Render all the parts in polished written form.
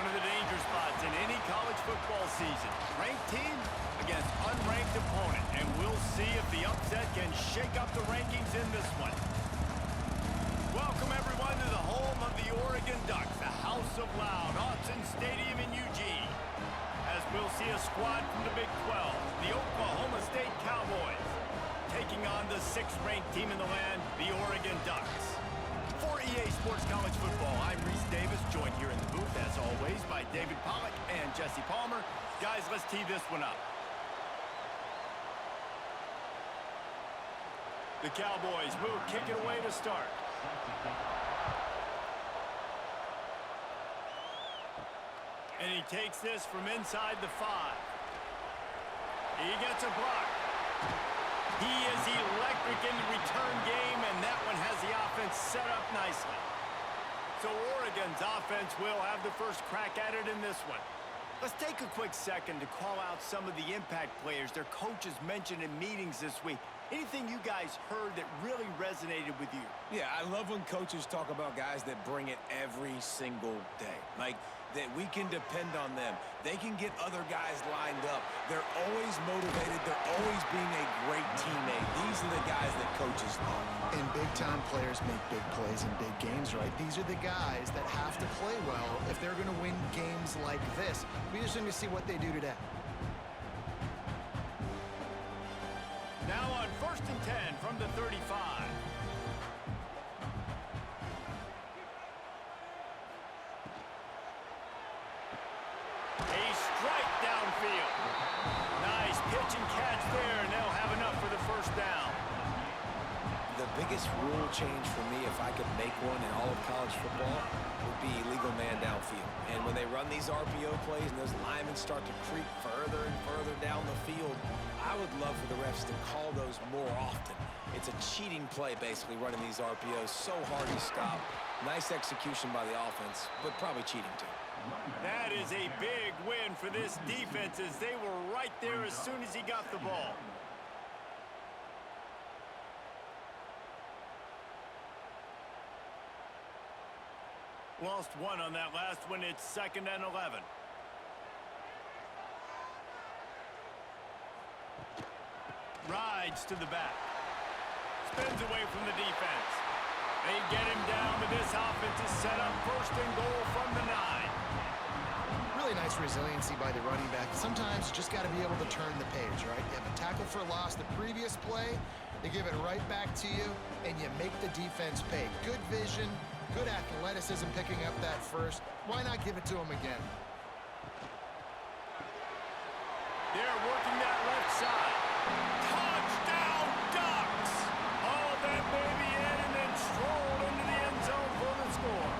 of the danger spots in any college football season. Ranked team against unranked opponent. And we'll see if the upset can shake up the rankings in this one. Welcome, everyone, to the home of the Oregon Ducks, the House of Loud, Autzen Stadium in Eugene. As we'll see a squad from the Big 12, the Oklahoma State Cowboys, taking on the 6th-ranked team in the land, the Oregon Ducks. For EA Sports College Football, I'm Reese Davis, joined here in the booth, as always, by David Pollack and Jesse Palmer. Guys, let's tee this one up. The Cowboys will kick it away to start. And he takes this from inside the 5. He gets a block. He is electric in the return game, and that one has the offense set up nicely. So Oregon's offense will have the first crack at it in this one. Let's take a quick second to call out some of the impact players their coaches mentioned in meetings this week. Anything you guys heard that really resonated with you? Yeah, I love when coaches talk about guys that bring it every single day. Like, that we can depend on them. They can get other guys lined up. They're always motivated. They're always being a great teammate. These are the guys that coaches love. And big-time players make big plays in big games, right? These are the guys that have to play well if they're going to win games like this. We just need to see what they do today. Now on 1st and 10 from the 35. A strike downfield. Nice pitch and catch there, and they'll have enough for the first down. The biggest rule change for me, if I could make one in all of college football, would be illegal man downfield. And when they run these RPO plays and those linemen start to creep further and further down the field, I would love for the refs to call those more often. It's a cheating play, basically, running these RPOs. So hard to stop. Nice execution by the offense, but probably cheating too. That is a big win for this defense, as they were right there as soon as he got the ball. Lost one on that last one. It's 2nd and 11. Rides to the back. Spins away from the defense. They get him down, but this offense is set up 1st and goal from the 9. Really nice resiliency by the running back. Sometimes you just got to be able to turn the page, right? You have a tackle for loss the previous play, they give it right back to you, and you make the defense pay. Good vision, good athleticism picking up that first. Why not give it to him again? They're working that left side. Touchdown, Ducks! All that baby in and then strolled into the end zone for the score.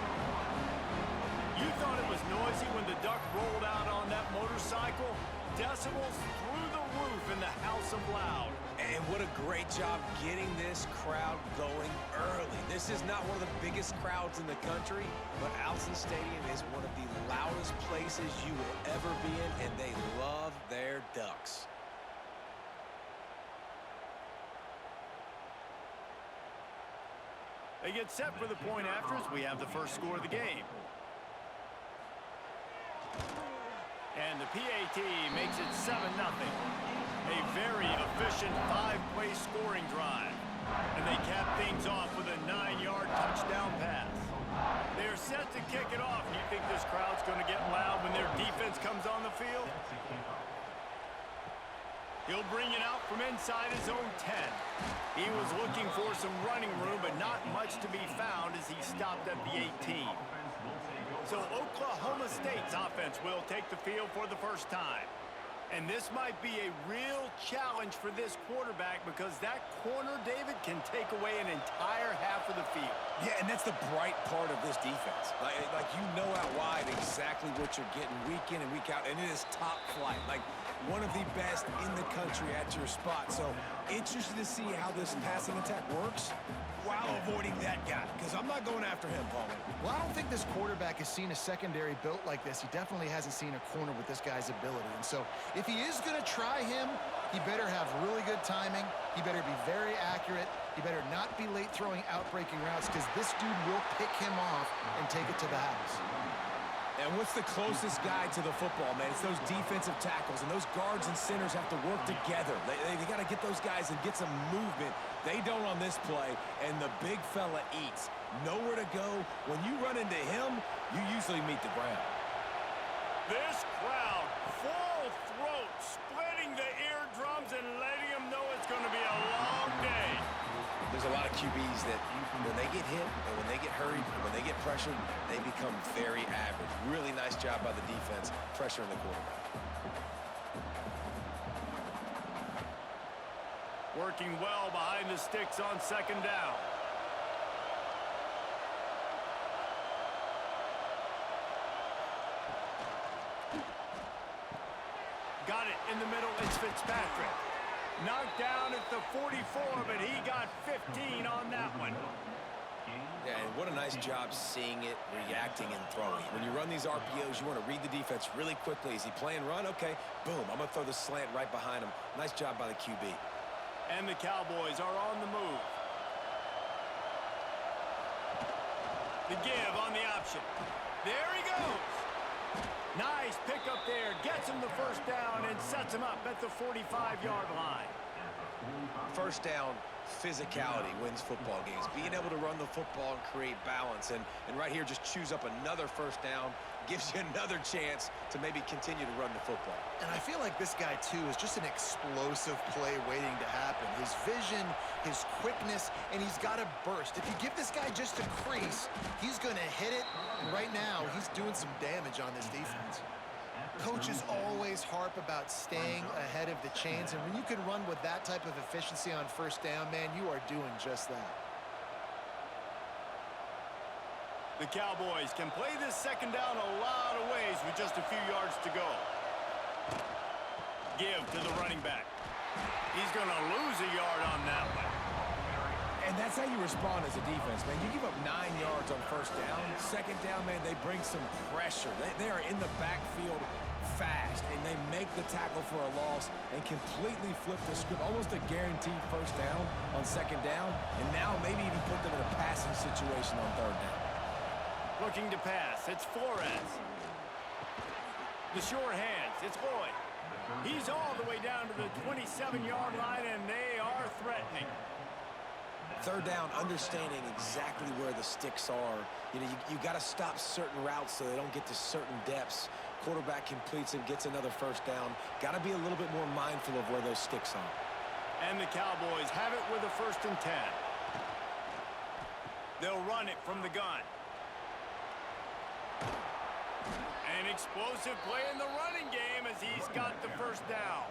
You thought it was noisy when the Duck rolled out on that motorcycle? Decibels through the roof in the House of Loud. And what a great job getting this crowd going early. This is not one of the biggest crowds in the country, but Autzen Stadium is one of the loudest places you will ever be in, and they love their Ducks. They get set for the point after as we have the first score of the game. And the PAT makes it 7-0. A very efficient 5-play scoring drive. And they cap things off with a 9-yard touchdown pass. They're set to kick it off. Do you think this crowd's going to get loud when their defense comes on the field? He'll bring it out from inside his own 10. He was looking for some running room, but not much to be found as he stopped at the 18. So Oklahoma State's offense will take the field for the first time. And this might be a real challenge for this quarterback because that corner, David, can take away an entire half of the field. Yeah, and that's the bright part of this defense. Like you know out wide exactly what you're getting week in and week out, and it is top flight. Like one of the best in the country at your spot. So interested to see how this passing attack works while avoiding that guy, because I'm not going after him, Paul. Well, I don't think this quarterback has seen a secondary built like this. He definitely hasn't seen a corner with this guy's ability. And so if he is going to try him, he better have really good timing. He better be very accurate. He better not be late throwing out breaking routes because this dude will pick him off and take it to the house. And what's the closest guy to the football, man? It's those defensive tackles, and those guards and centers have to work together. They got to get those guys and get some movement. They don't on this play, and the big fella eats. Nowhere to go. When you run into him, you usually meet the ground. This crowd, full throat, splitting the eardrums and letting them know it's going to be a long day. There's a lot of QBs that when they get hit and when they get hurried and when they get pressured, they become very average. Really nice job by the defense pressuring the quarterback. Working well behind the sticks on second down. Got it in the middle. It's Fitzpatrick. Knocked down at the 44, but he got 15 on that one. Yeah, and what a nice job seeing it, reacting, and throwing. When you run these RPOs, you want to read the defense really quickly. Is he playing run? Okay, boom. I'm going to throw the slant right behind him. Nice job by the QB. And the Cowboys are on the move. The give on the option. There he goes. Nice pickup there. Gets him the first down and sets him up at the 45-yard line. First down, physicality wins football games. Being able to run the football and create balance. And right here, just choose up another first down. Gives you another chance to maybe continue to run the football. And I feel like this guy, too, is just an explosive play waiting to happen. His vision, his quickness, and he's got a burst. If you give this guy just a crease, he's going to hit it. And right now, he's doing some damage on this defense. Coaches always harp about staying ahead of the chains. And when you can run with that type of efficiency on first down, man, you are doing just that. The Cowboys can play this second down a lot of ways with just a few yards to go. Give to the running back. He's going to lose a yard on that one. And that's how you respond as a defense, man. You give up 9 yards on first down. Second down, man, they bring some pressure. They are in the backfield fast, and they make the tackle for a loss and completely flip the script. Almost a guaranteed first down on second down, and now maybe even put them in a passing situation on third down. Looking to pass. It's Flores. The short hands. It's Boyd. He's all the way down to the 27-yard line, and they are threatening. Third down, understanding exactly where the sticks are. You know, you got to stop certain routes so they don't get to certain depths. Quarterback completes it, gets another first down. Got to be a little bit more mindful of where those sticks are. And the Cowboys have it with a 1st and 10. They'll run it from the gun. An explosive play in the running game as he's got the first down.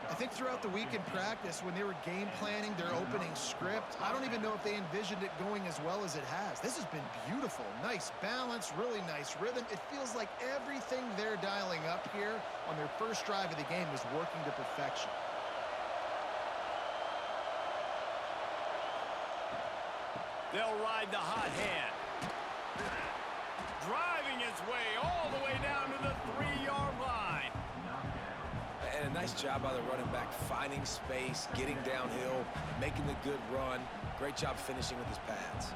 I think throughout the week in practice, when they were game planning their opening script, I don't even know if they envisioned it going as well as it has. This has been beautiful. Nice balance, really nice rhythm. It feels like everything they're dialing up here on their first drive of the game is working to perfection. They'll ride the hot hand. Driving his way all the way down to the 3-yard line. And a nice job by the running back, finding space, getting downhill, making the good run. Great job finishing with his pads.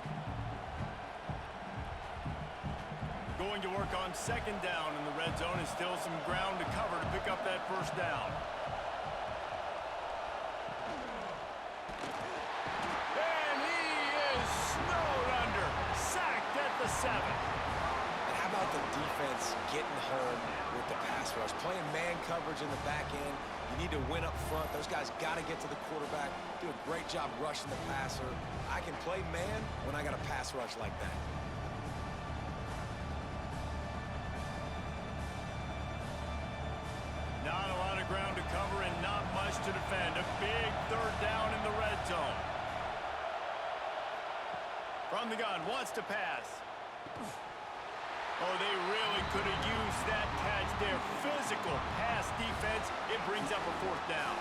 Going to work on second down in the red zone, and still some ground to cover to pick up that first down. And he is snowed under. Sacked at the 7. How about the defense getting home with the pass rush? Playing man coverage in the back end. You need to win up front. Those guys got to get to the quarterback. Do a great job rushing the passer. I can play man when I got a pass rush like that. Not a lot of ground to cover and not much to defend. A big third down in the red zone. From the gun, wants to pass. Oh, they really could have used that catch there. Physical pass defense. It brings up a 4th down.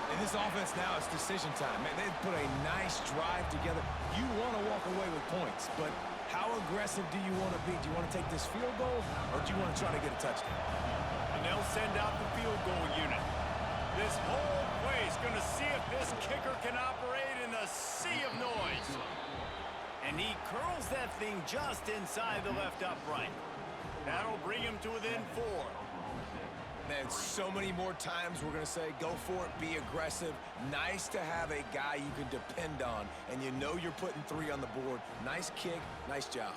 In this offense now, it's decision time. Man, they've put a nice drive together. You want to walk away with points, but how aggressive do you want to be? Do you want to take this field goal, or do you want to try to get a touchdown? And they'll send out the field goal unit. This whole place going to see if this kicker can operate in the sea of noise. And he curls that thing just inside the left upright. That'll bring him to within 4. Man, so many more times we're going to say, go for it, be aggressive. Nice to have a guy you can depend on, and you know you're putting 3 on the board. Nice kick, nice job.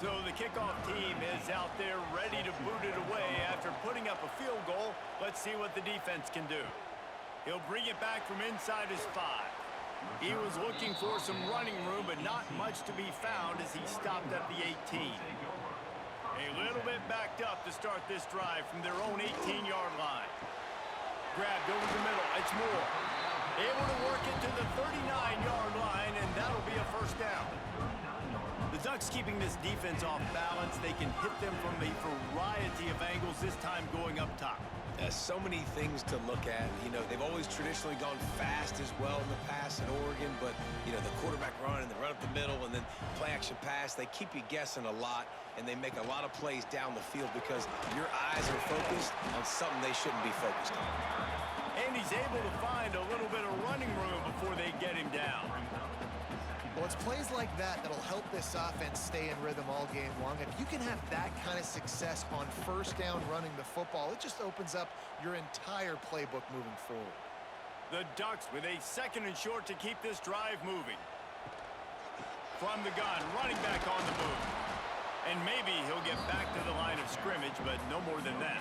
So the kickoff team is out there ready to boot it away after putting up a field goal. Let's see what the defense can do. He'll bring it back from inside his 5. He was looking for some running room, but not much to be found as he stopped at the 18. A little bit backed up to start this drive from their own 18-yard line. Grabbed over the middle. It's Moore. Able to work it to the 39-yard line, and that'll be a first down. The Ducks keeping this defense off balance. They can hit them from a variety of angles, this time going up top. So many things to look at. You know, they've always traditionally gone fast as well in the past in Oregon, but, you know, the quarterback run and the run up the middle and then play action pass, they keep you guessing a lot, and they make a lot of plays down the field because your eyes are focused on something they shouldn't be focused on. And he's able to find a little bit of running room before they get him down. Well, it's plays like that that'll help this offense stay in rhythm all game long. If you can have that kind of success on first down running the football, it just opens up your entire playbook moving forward. The Ducks with a 2nd and short to keep this drive moving. From the gun, running back on the move. And maybe he'll get back to the line of scrimmage, but no more than that.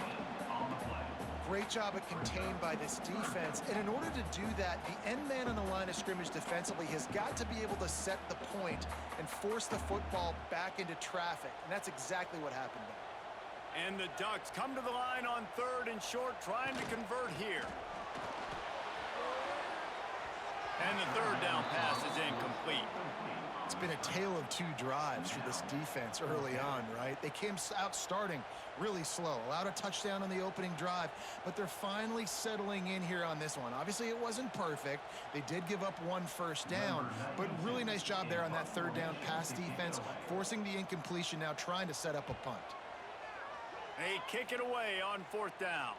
Great job at contained by this defense. And in order to do that, the end man on the line of scrimmage defensively has got to be able to set the point and force the football back into traffic. And that's exactly what happened there. And the Ducks come to the line on 3rd and short, trying to convert here. And the 3rd down pass is incomplete. It's been a tale of 2 drives for this defense early on, right? They came out starting really slow, allowed a touchdown on the opening drive, but they're finally settling in here on this one. Obviously, it wasn't perfect. They did give up 1 first down, but really nice job there on that 3rd down pass defense, forcing the incompletion, now trying to set up a punt. They kick it away on 4th down.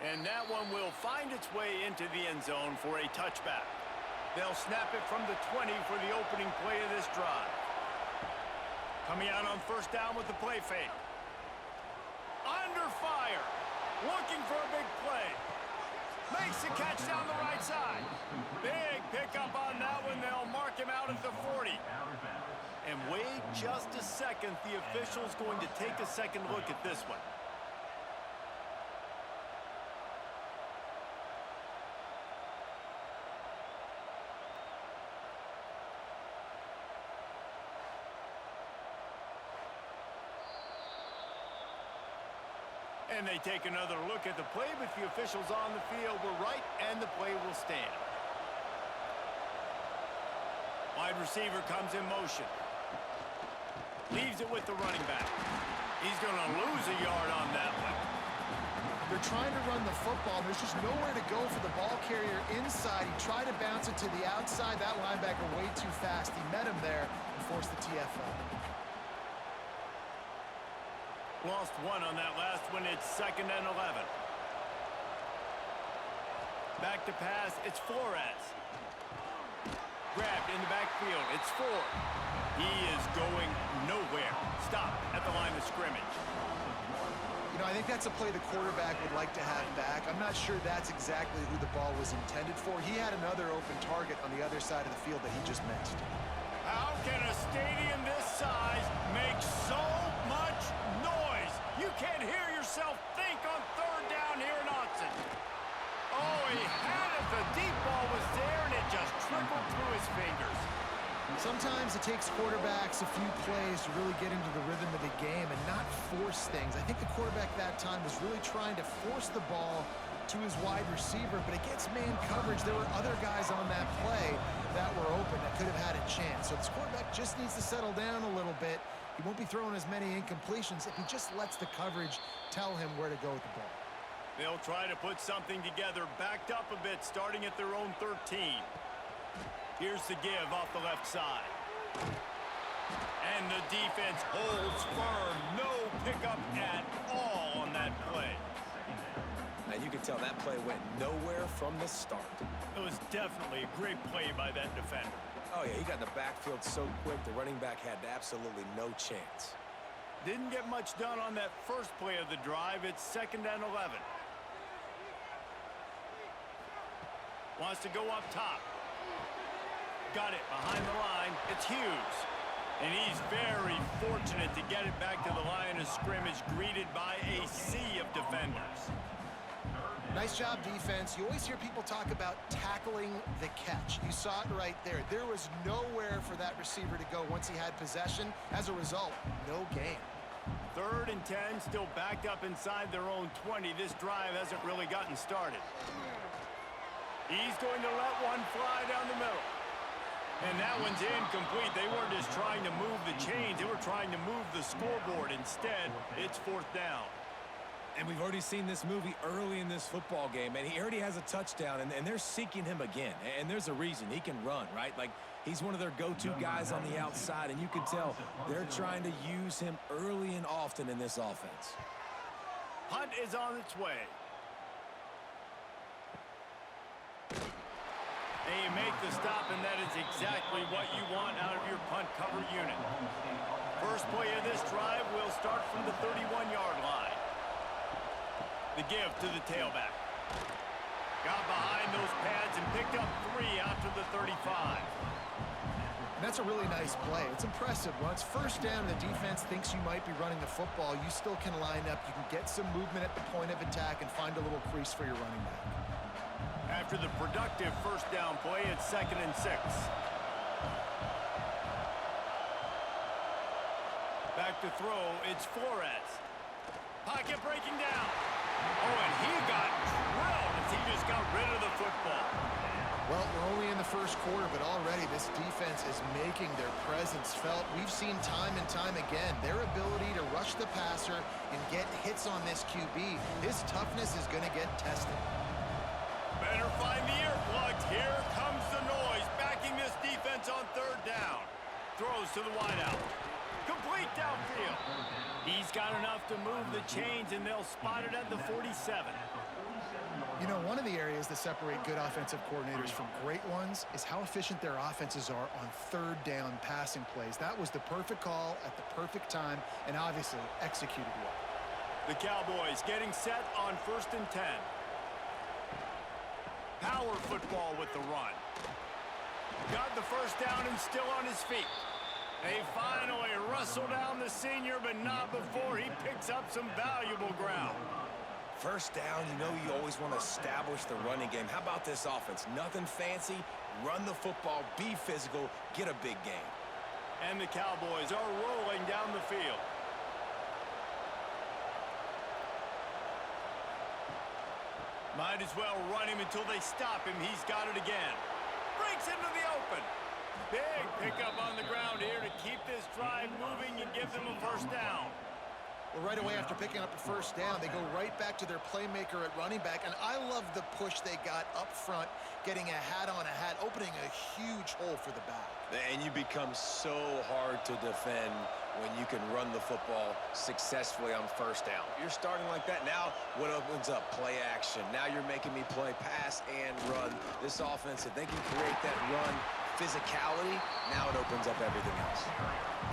And that one will find its way into the end zone for a touchback. They'll snap it from the 20 for the opening play of this drive. Coming out on 1st down with the play fake. Under fire. Looking for a big play. Makes the catch down the right side. Big pickup on that one. They'll mark him out at the 40. And wait just a second. The official's going to take a second look at this one. And they take another look at the play, but the officials on the field were right, and the play will stand. Wide receiver comes in motion. Leaves it with the running back. He's going to lose a yard on that one. They're trying to run the football. There's just nowhere to go for the ball carrier inside. He tried to bounce it to the outside. That linebacker way too fast. He met him there and forced the TFL. Lost 1 on that last one. It's 2nd and 11. Back to pass. It's Flores. Grabbed in the backfield. It's Ford. He is going nowhere. Stop at the line of scrimmage. You know, I think that's a play the quarterback would like to have back. I'm not sure that's exactly who the ball was intended for. He had another open target on the other side of the field that he just missed. How can a stadium this size make so much noise? You can't hear yourself think on 3rd down here in Autzen. Oh, he had it. The deep ball was there, and it just trickled through his fingers. Sometimes it takes quarterbacks a few plays to really get into the rhythm of the game and not force things. I think the quarterback that time was really trying to force the ball to his wide receiver, but against man coverage, there were other guys on that play that were open that could have had a chance. So this quarterback just needs to settle down a little bit. He won't be throwing as many incompletions if he just lets the coverage tell him where to go with the ball. They'll try to put something together, backed up a bit, starting at their own 13. Here's the give off the left side. And the defense holds firm. No pickup at all on that play. And you can tell that play went nowhere from the start. It was definitely a great play by that defender. Oh, yeah, he got in the backfield so quick, the running back had absolutely no chance. Didn't get much done on that first play of the drive. It's 2nd and 11. Wants to go up top. Got it behind the line. It's Hughes. And he's very fortunate to get it back to the line of scrimmage, greeted by a sea of defenders. Nice job, defense. You always hear people talk about tackling the catch. You saw it right there. There was nowhere for that receiver to go once he had possession. As a result, no gain. 3rd and 10, still backed up inside their own 20. This drive hasn't really gotten started. He's going to let one fly down the middle. And that one's incomplete. They weren't just trying to move the chains. They were trying to move the scoreboard. Instead, it's 4th down. And we've already seen this movie early in this football game, and he already has a touchdown, and they're seeking him again. And there's a reason. He can run, right? Like, he's one of their go-to guys on the outside, and you can tell they're trying to use him early and often in this offense. Punt is on its way. And you make the stop, and that is exactly what you want out of your punt cover unit. First play of this drive will start from the 31-yard line. The give to the tailback. Got behind those pads and picked up 3 after the 35. And that's a really nice play. It's impressive. Once first down, the defense thinks you might be running the football. You still can line up. You can get some movement at the point of attack and find a little crease for your running back. After the productive first down play, it's 2nd and 6. Back to throw, it's Flores. Pocket breaking down. Oh, and he got drilled as he just got rid of the football. Well, we're only in the first quarter, but already this defense is making their presence felt. We've seen time and time again their ability to rush the passer and get hits on this QB. His toughness is going to get tested. Better find the earplugs. Here comes the noise, backing this defense on 3rd down. Throws to the wideout. Complete downfield. He's got enough to move the chains, and they'll spot it at the 47. You know, one of the areas that separate good offensive coordinators from great ones is how efficient their offenses are on 3rd down passing plays. That was the perfect call at the perfect time and obviously executed well. The Cowboys getting set on 1st and 10. Power football with the run. Got the first down and still on his feet. They finally wrestle down the senior, but not before he picks up some valuable ground. First down, you know you always want to establish the running game. How about this offense? Nothing fancy. Run the football, be physical, get a big gain. And the Cowboys are rolling down the field. Might as well run him until they stop him. He's got it again. Breaks into the open. Big pickup on the ground here to keep this drive moving and give them a first down. Well, right away after picking up a first down, they go right back to their playmaker at running back. And I love the push they got up front, getting a hat on a hat, opening a huge hole for the back. And you become so hard to defend when you can run the football successfully on first down. You're starting like that. Now what opens up? Play action. Now you're making me play pass and run. This offense, if they can create that run physicality, now it opens up everything else.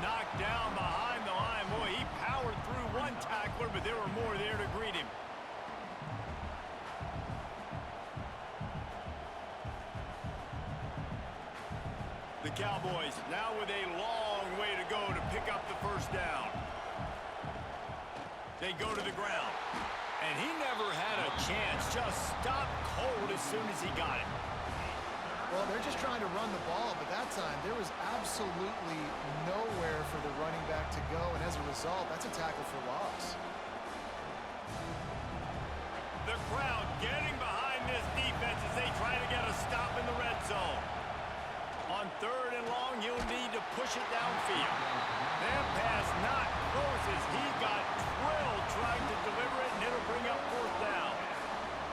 Knocked down behind the line. Boy, he powered through one tackler, but there were more there to greet him. The Cowboys now with a long way to go to pick up the first down. They go to the ground. And he never had a chance. Just stopped cold as soon as he got it. Well, they're just trying to run the ball, but that time there was absolutely nowhere for the running back to go, and as a result, that's a tackle for loss. The crowd getting behind this defense as they try to get a stop in the red zone. On 3rd and long, he'll need to push it downfield. That pass not close as he got drilled trying to deliver it, and it'll bring up 4th down.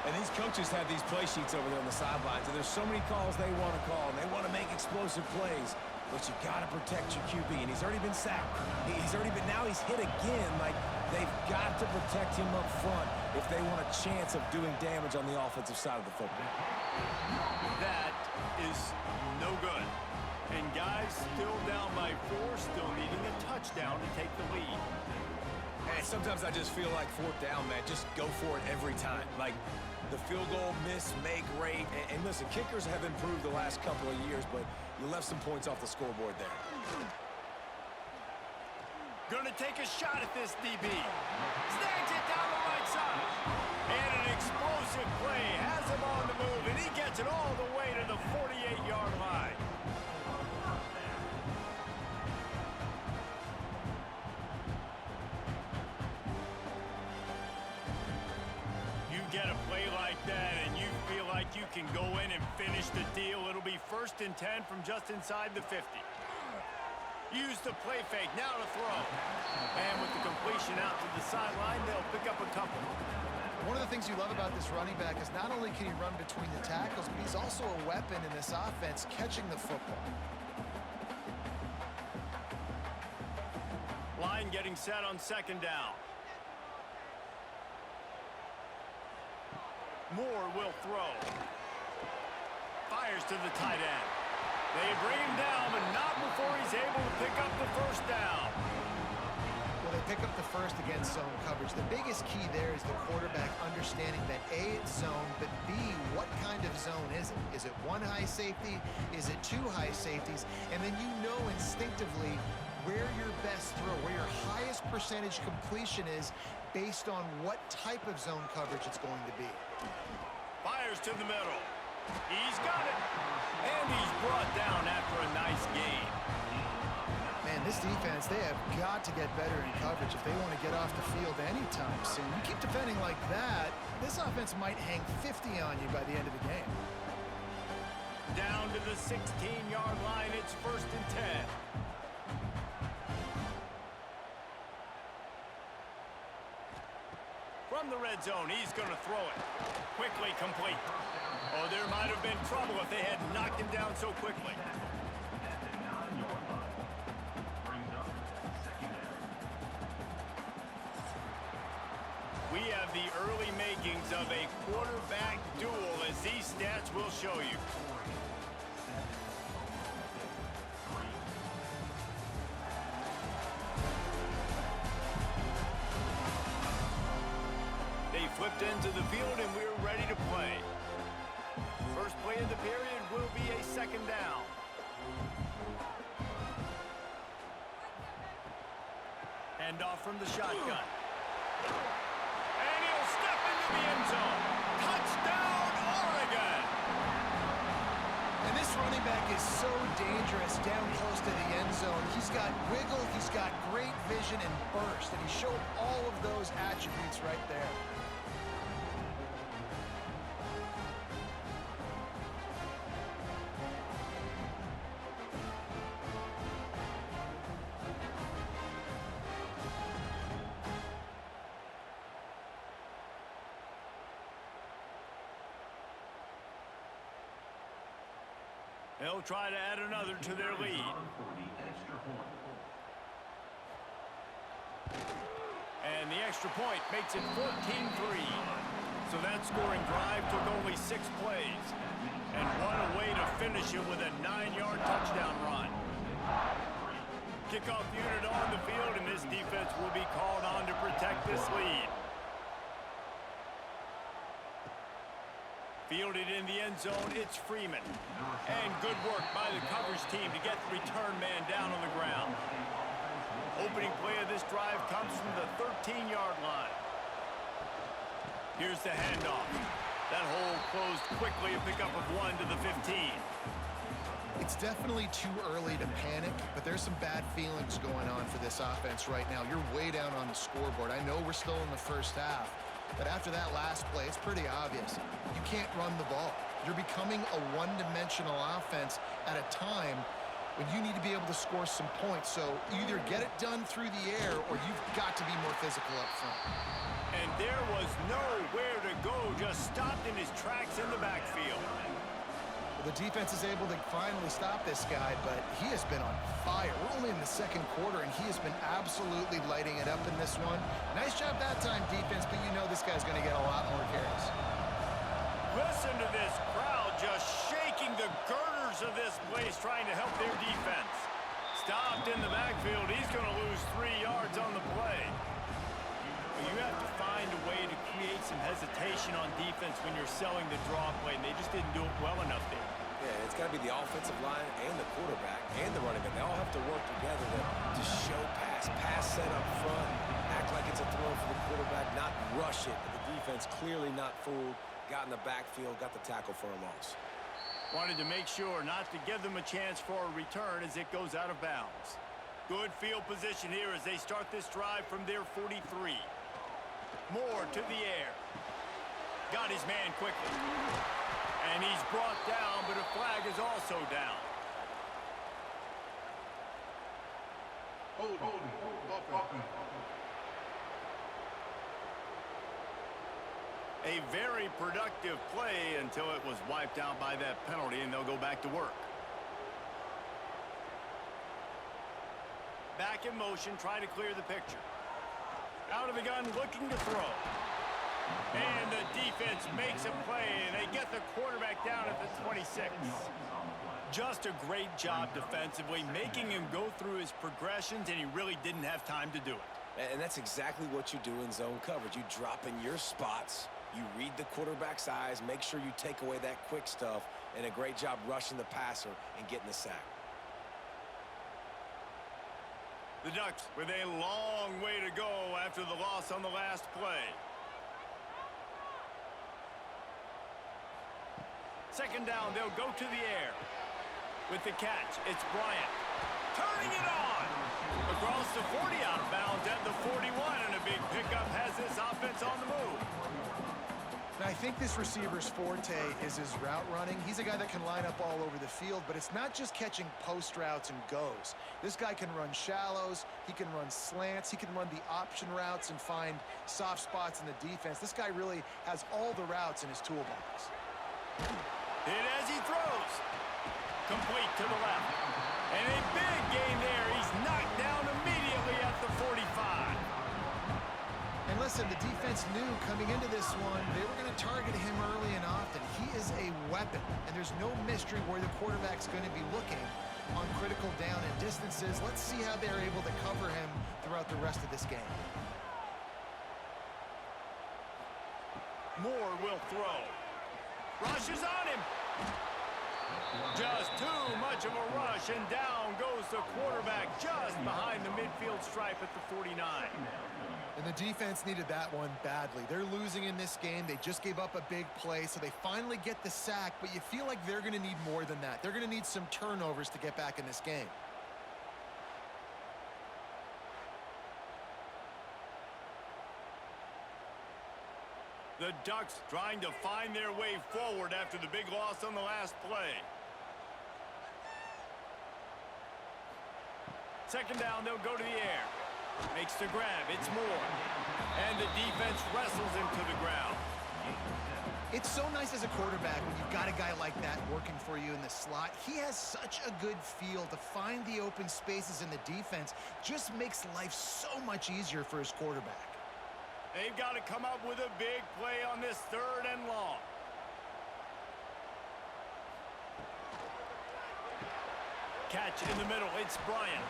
And these coaches have these play sheets over there on the sidelines, and there's so many calls they want to call, and they want to make explosive plays. But you got to protect your QB, and he's already been sacked. Now he's hit again. Like, they've got to protect him up front if they want a chance of doing damage on the offensive side of the football. That is no good. And guys, guys. Still down by 4, still needing a touchdown to take the lead. And sometimes I just feel like fourth down, man, just go for it every time. Like the field goal miss-make rate. And listen, kickers have improved the last couple of years, but you left some points off the scoreboard there. Gonna take a shot at this DB. Snags it down the right side. And an explosive play has him on the move, and he gets it all the way to the 48-yard line. You get a play like that, and you feel like you can go in and finish the deal. It'll be 1st and 10 from just inside the 50. Use the play fake, now to throw. And with the completion out to the sideline, they'll pick up a couple. One of the things you love about this running back is not only can he run between the tackles, but he's also a weapon in this offense catching the football. Line getting set on 2nd down. Moore will throw. Fires to the tight end. They bring him down, but not before he's able to pick up the 1st down. Well, they pick up the 1st against zone coverage. The biggest key there is the quarterback understanding that A, it's zone, but B, what kind of zone is it? Is it 1 high safety? Is it 2 high safeties? And then you know instinctively where your best throw, where your highest percentage completion is based on what type of zone coverage it's going to be. Fires to the middle. He's got it. And he's brought down after a nice gain. Man, this defense, they have got to get better in coverage if they want to get off the field anytime soon. You keep defending like that, this offense might hang 50 on you by the end of the game. Down to the 16-yard line, it's 1st and 10. From the red zone, he's going to throw it. Quickly complete. Oh, there might have been trouble if they had knocked him down so quickly. We have the early makings of a quarterback duel, as these stats will show you. They flipped into the field, and we're ready to play. First play of the period will be a 2nd down. Hand off from the shotgun. And he'll step into the end zone. Touchdown, Oregon! And this running back is so dangerous down close to the end zone. He's got wiggle, he's got great vision and burst, and he showed all of those attributes right there. They'll try to add another to their lead. And the extra point makes it 14-3. So that scoring drive took only 6 plays. And what a way to finish it with a 9-yard touchdown run. Kickoff unit on the field, and this defense will be called on to protect this lead. Fielded in the end zone, it's Freeman. And good work by the coverage team to get the return man down on the ground. Opening play of this drive comes from the 13-yard line. Here's the handoff. That hole closed quickly, a pickup of 1 to the 15. It's definitely too early to panic, but there's some bad feelings going on for this offense right now. You're way down on the scoreboard. I know we're still in the first half, but after that last play, it's pretty obvious. You can't run the ball. You're becoming a one-dimensional offense at a time when you need to be able to score some points. So either get it done through the air or you've got to be more physical up front. And there was nowhere to go, just stopped in his tracks in the backfield. The defense is able to finally stop this guy, but he has been on fire. We're only in the second quarter, and he has been absolutely lighting it up in this one. Nice job that time, defense, but you know this guy's going to get a lot more carries. Listen to this crowd just shaking making the girders of this place, trying to help their defense. Stopped in the backfield. He's going to lose 3 yards on the play. You have to find a way to create some hesitation on defense when you're selling the draw play, and they just didn't do it well enough there. Yeah, it's got to be the offensive line and the quarterback and the running back. They all have to work together to show pass set up front, act like it's a throw for the quarterback, not rush it. But the defense clearly not fooled, got in the backfield, got the tackle for a loss. Wanted to make sure not to give them a chance for a return as it goes out of bounds. Good field position here as they start this drive from their 43. Moore to the air. Got his man quickly. And he's brought down, but a flag is also down. A very productive play until it was wiped out by that penalty, and they'll go back to work. Back in motion, try to clear the picture. Out of the gun, looking to throw. And the defense makes a play, and they get the quarterback down at the 26. Just a great job defensively, making him go through his progressions, and he really didn't have time to do it. And that's exactly what you do in zone coverage. You drop in your spots, you read the quarterback's eyes, make sure you take away that quick stuff, and a great job rushing the passer and getting the sack. The Ducks with a long way to go after the loss on the last play. Second down, they'll go to the air. With the catch, it's Bryant. Turning it on! Across the 40, out of bounds at the 41, and a big pickup has this offense on the move. Now, I think this receiver's forte is his route running. He's a guy that can line up all over the field, but it's not just catching post routes and goes. This guy can run shallows, he can run slants, he can run the option routes and find soft spots in the defense. This guy really has all the routes in his toolbox. Hit as he throws. Complete to the left. And a big gain there. He's knocked down immediately at the 45. And listen, the defense knew coming into this one, they were going to target him early and often. He is a weapon, and there's no mystery where the quarterback's going to be looking on critical down and distances. Let's see how they're able to cover him throughout the rest of this game. Moore will throw. Rushes on him. Just too much of a rush, and down goes the quarterback just behind the midfield stripe at the 49. And the defense needed that one badly. They're losing in this game. They just gave up a big play, so they finally get the sack, but you feel like they're going to need more than that. They're going to need some turnovers to get back in this game. The Ducks trying to find their way forward after the big loss on the last play. Second down, they'll go to the air. Makes the grab. It's Moore. And the defense wrestles him to the ground. It's so nice as a quarterback when you've got a guy like that working for you in the slot. He has such a good feel to find the open spaces in the defense. Just makes life so much easier for his quarterback. They've got to come up with a big play on this third and long. Catch in the middle. It's Bryant.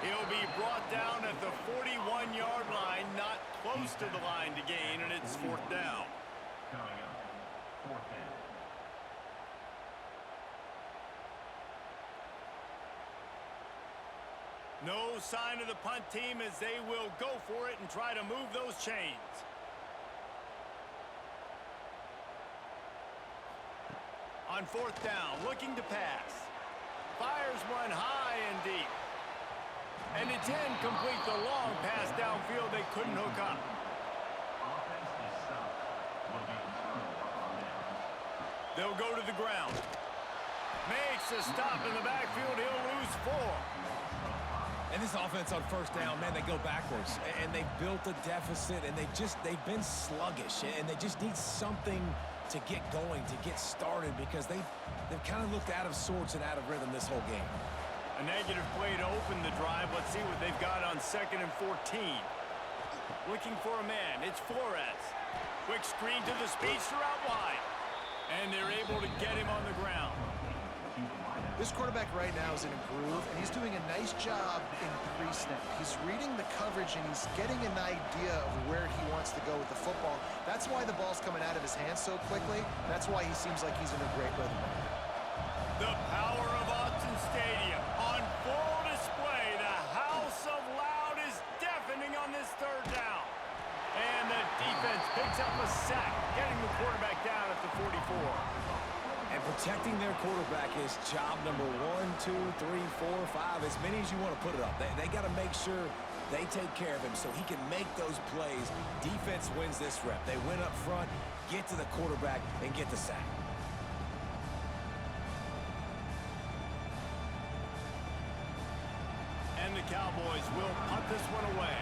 He'll be brought down at the 41-yard line, not close to the line to gain, and it's fourth down. Coming up, fourth down. No sign of the punt team as they will go for it and try to move those chains. On fourth down, looking to pass. Fires one high and deep. And it's incomplete. The long pass downfield they couldn't hook up. Offense is stopped. Will be returned on down. They'll go to the ground. Makes a stop in the backfield. He'll lose 4. And this offense on first down, man, they go backwards. And they've built a deficit, and they've been sluggish. And they just need something to get going, to get started, because they've kind of looked out of sorts and out of rhythm this whole game. A negative play to open the drive. Let's see what they've got on 2nd and 14. Looking for a man. It's Flores. Quick screen to the speedster out wide. And they're able to get him on the ground. This quarterback right now is in a groove, and he's doing a nice job in pre-snap. He's reading the coverage, and he's getting an idea of where he wants to go with the football. That's why the ball's coming out of his hands so quickly. That's why he seems like he's in a great rhythm. The power of Autzen Stadium on full display. The house of loud is deafening on this third down. And the defense picks up a sack, getting the quarterback down at the 44. And protecting their quarterback is job number 1, 2, 3, 4, 5, as many as you want to put it up. They got to make sure they take care of him so he can make those plays. Defense wins this rep. They win up front, get to the quarterback, and get the sack. And the Cowboys will punt this one away.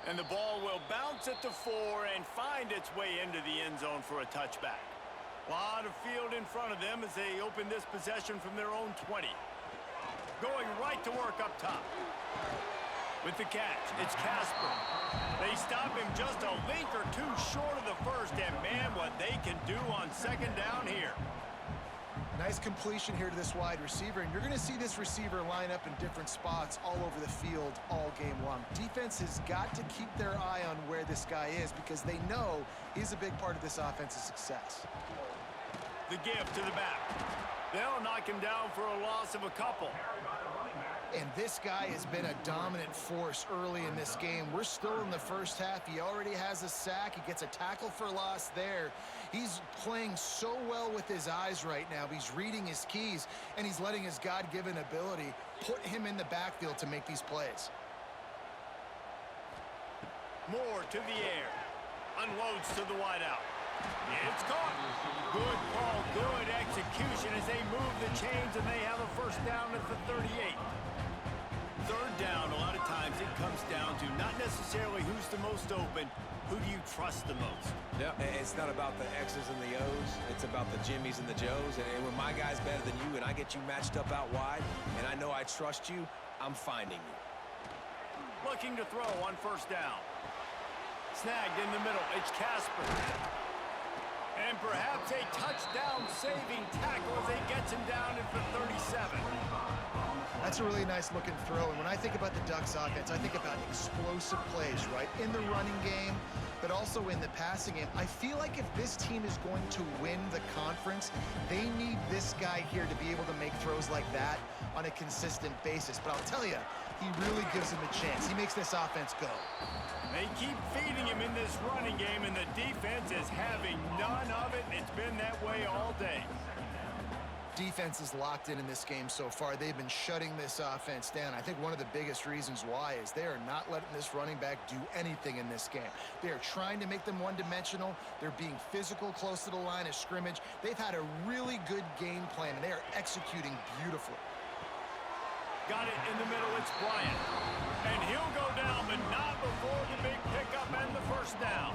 And the ball will bounce at the 4 and find its way into the end zone for a touchback. A lot of field in front of them as they open this possession from their own 20. Going right to work up top. With the catch, it's Casper. They stop him just a link or two short of the first, and man, what they can do on second down here. Nice completion here to this wide receiver, and you're going to see this receiver line up in different spots all over the field all game long. Defense has got to keep their eye on where this guy is because they know he's a big part of this offense's success. The give to the back. They'll knock him down for a loss of a couple. And this guy has been a dominant force early in this game. We're still in the first half. He already has a sack. He gets a tackle for loss there. He's playing so well with his eyes right now. He's reading his keys, and he's letting his God-given ability put him in the backfield to make these plays. Moore to the air. Unloads to the wideout. It's caught. Good call, good execution as they move the chains, and they have a first down at the 38. Third down, a lot of times it comes down to not necessarily who's the most open, who do you trust the most? Yeah, it's not about the X's and the O's. It's about the Jimmys and the Joes. And when my guy's better than you and I get you matched up out wide, and I know I trust you, I'm finding you. Looking to throw on first down. Snagged in the middle. It's Casper. And perhaps a touchdown-saving tackle as he gets him down at the 37. That's a really nice looking throw. And when I think about the Ducks offense, I think about explosive plays, right? In the running game, but also in the passing game. I feel like if this team is going to win the conference, they need this guy here to be able to make throws like that on a consistent basis. But I'll tell you, he really gives him a chance. He makes this offense go. They keep feeding him in this running game, and the defense is having none of it. It's been that way all day. Defense is locked in this game so far. They've been shutting this offense down. I think one of the biggest reasons why is they are not letting this running back do anything in this game. They are trying to make them one-dimensional. They're being physical close to the line of scrimmage. They've had a really good game plan, and they are executing beautifully. Got it in the middle. It's Bryant. And he'll go down, but not before the big pickup and the first down.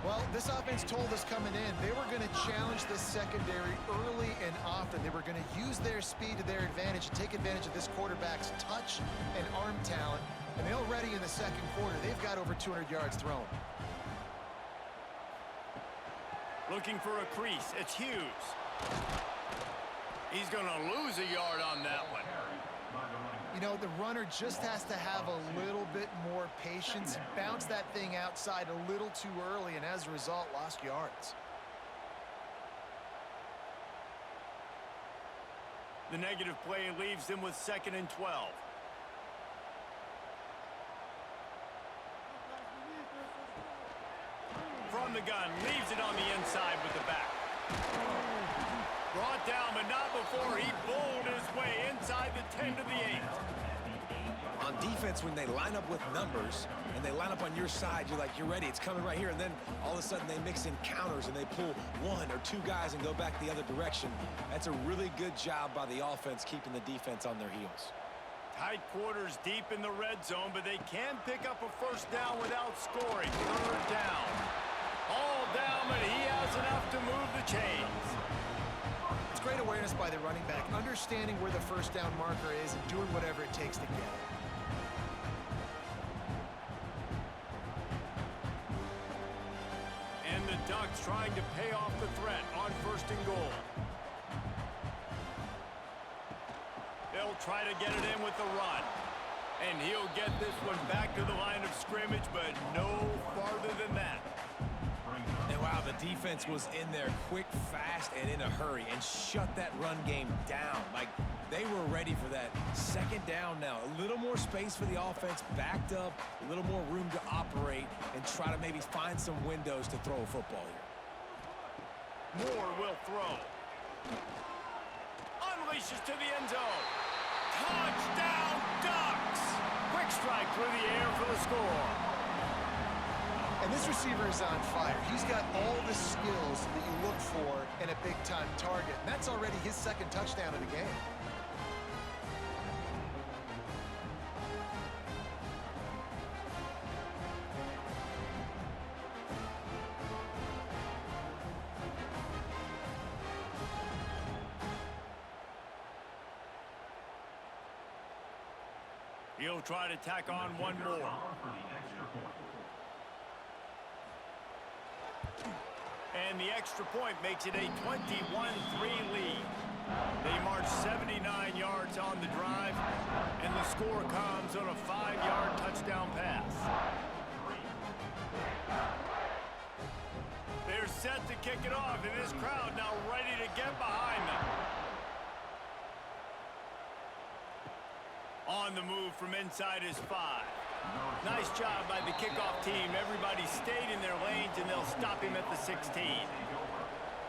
Well, this offense told us coming in they were going to challenge this secondary early and often. They were going to use their speed to their advantage and take advantage of this quarterback's touch and arm talent. And already in the second quarter, they've got over 200 yards thrown. Looking for a crease. It's Hughes. He's going to lose a yard on that one. You know, the runner just has to have a little bit more patience. Bounce that thing outside a little too early, and as a result, lost yards. The negative play leaves them with 2nd and 12. From the gun, leaves it on the inside with the back. Brought down, but not before he bowled his way inside the 10 to the 8. On defense, when they line up with numbers and they line up on your side, you're like, you're ready, it's coming right here. And then all of a sudden they mix in counters and they pull 1 or 2 guys and go back the other direction. That's a really good job by the offense keeping the defense on their heels. Tight quarters deep in the red zone, but they can pick up a first down without scoring. Third down. All down, but he has enough to move the chains. It's great awareness by the running back, understanding where the first down marker is and doing whatever it takes to get it. Ducks trying to pay off the threat on 1st and goal. They'll try to get it in with the run. And he'll get this one back to the line of scrimmage, but no farther than that. And wow, the defense was in there quick, fast, and in a hurry and shut that run game down. Like, they were ready for that. 2nd down now. A little more space for the offense, backed up, a little more room to operate and try to maybe find some windows to throw a football here. Moore will throw. Unleashes to the end zone. Touchdown, Ducks! Quick strike through the air for the score. And this receiver is on fire. He's got all the skills that you look for in a big-time target. And that's already his 2nd touchdown of the game. He'll try to tack on one more. And the extra point makes it a 21-3 lead. They march 79 yards on the drive, and the score comes on a 5-yard touchdown pass. They're set to kick it off, and this crowd now ready to get behind them. On the move from inside his 5. Nice job by the kickoff team. Everybody stayed in their lanes, and they'll stop him at the 16.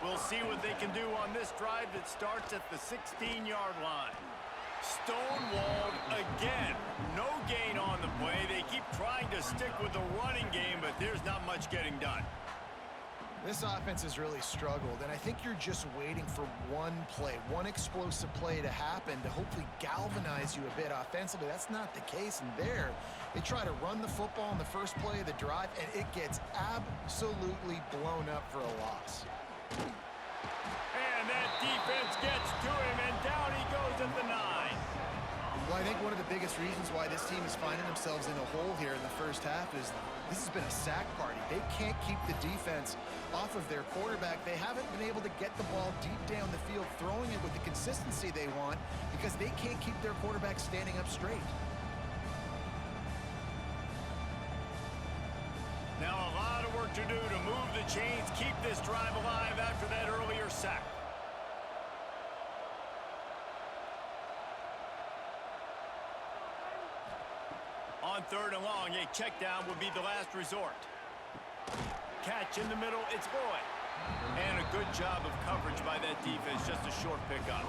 We'll see what they can do on this drive that starts at the 16-yard line. Stonewalled again. No gain on the play. They keep trying to stick with the running game, but there's not much getting done. This offense has really struggled, and I think you're just waiting for one play, one explosive play to happen to hopefully galvanize you a bit offensively. That's not the case, and there, they try to run the football in the first play of the drive, and it gets absolutely blown up for a loss. And that defense gets to him, and down he goes at the 9. Well, I think one of the biggest reasons why this team is finding themselves in a hole here in the first half is this has been a sack party. They can't keep the defense off of their quarterback. They haven't been able to get the ball deep down the field, throwing it with the consistency they want because they can't keep their quarterback standing up straight. Now a lot of work to do to move the chains, keep this drive alive after that earlier sack. On 3rd and long, a check down would be the last resort. Catch in the middle, it's Boyd. And a good job of coverage by that defense, just a short pickup.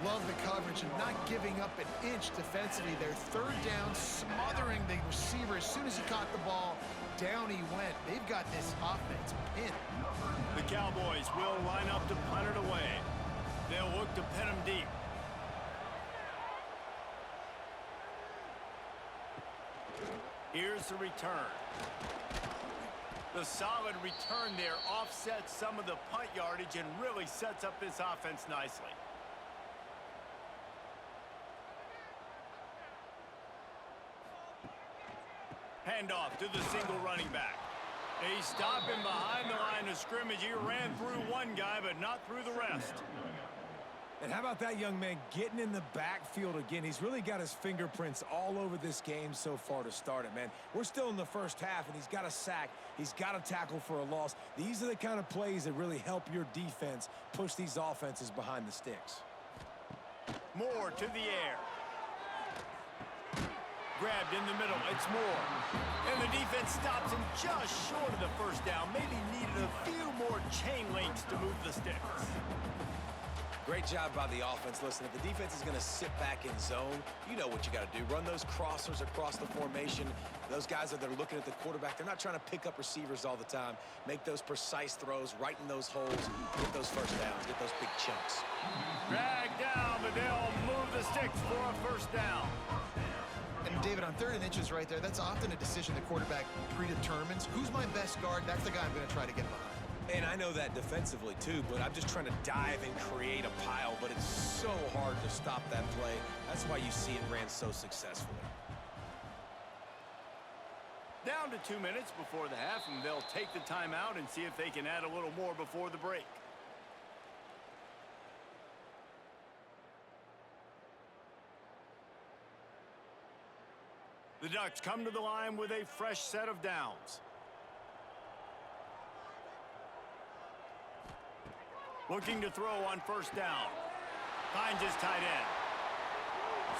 Love the coverage and not giving up an inch defensively. Their 3rd down, smothering the receiver. As soon as he caught the ball, down he went. They've got this offense pinned. The Cowboys will line up to punt it away. They'll look to pin him deep. Here's the return. The solid return there offsets some of the punt yardage and really sets up this offense nicely. Handoff to the single running back. They stop him behind the line of scrimmage. He ran through one guy, but not through the rest. And how about that young man getting in the backfield again? He's really got his fingerprints all over this game so far to start it, man. We're still in the first half, and he's got a sack. He's got a tackle for a loss. These are the kind of plays that really help your defense push these offenses behind the sticks. Moore to the air. Grabbed in the middle, it's Moore. And the defense stops him just short of the first down. Maybe needed a few more chain links to move the sticks. Great job by the offense. Listen, if the defense is going to sit back in zone, you know what you got to do. Run those crossers across the formation. Those guys that are looking at the quarterback, they're not trying to pick up receivers all the time. Make those precise throws, right in those holes, get those first downs, get those big chunks. Drag down, but they'll move the sticks for a first down. And David, on 3rd and inches right there, that's often a decision the quarterback predetermines. Who's my best guard? That's the guy I'm going to try to get behind. And I know that defensively, too, but I'm just trying to dive and create a pile, but it's so hard to stop that play. That's why you see it ran so successfully. Down to 2 minutes before the half, and they'll take the timeout and see if they can add a little more before the break. The Ducks come to the line with a fresh set of downs. Looking to throw on first down. Finds his tight end.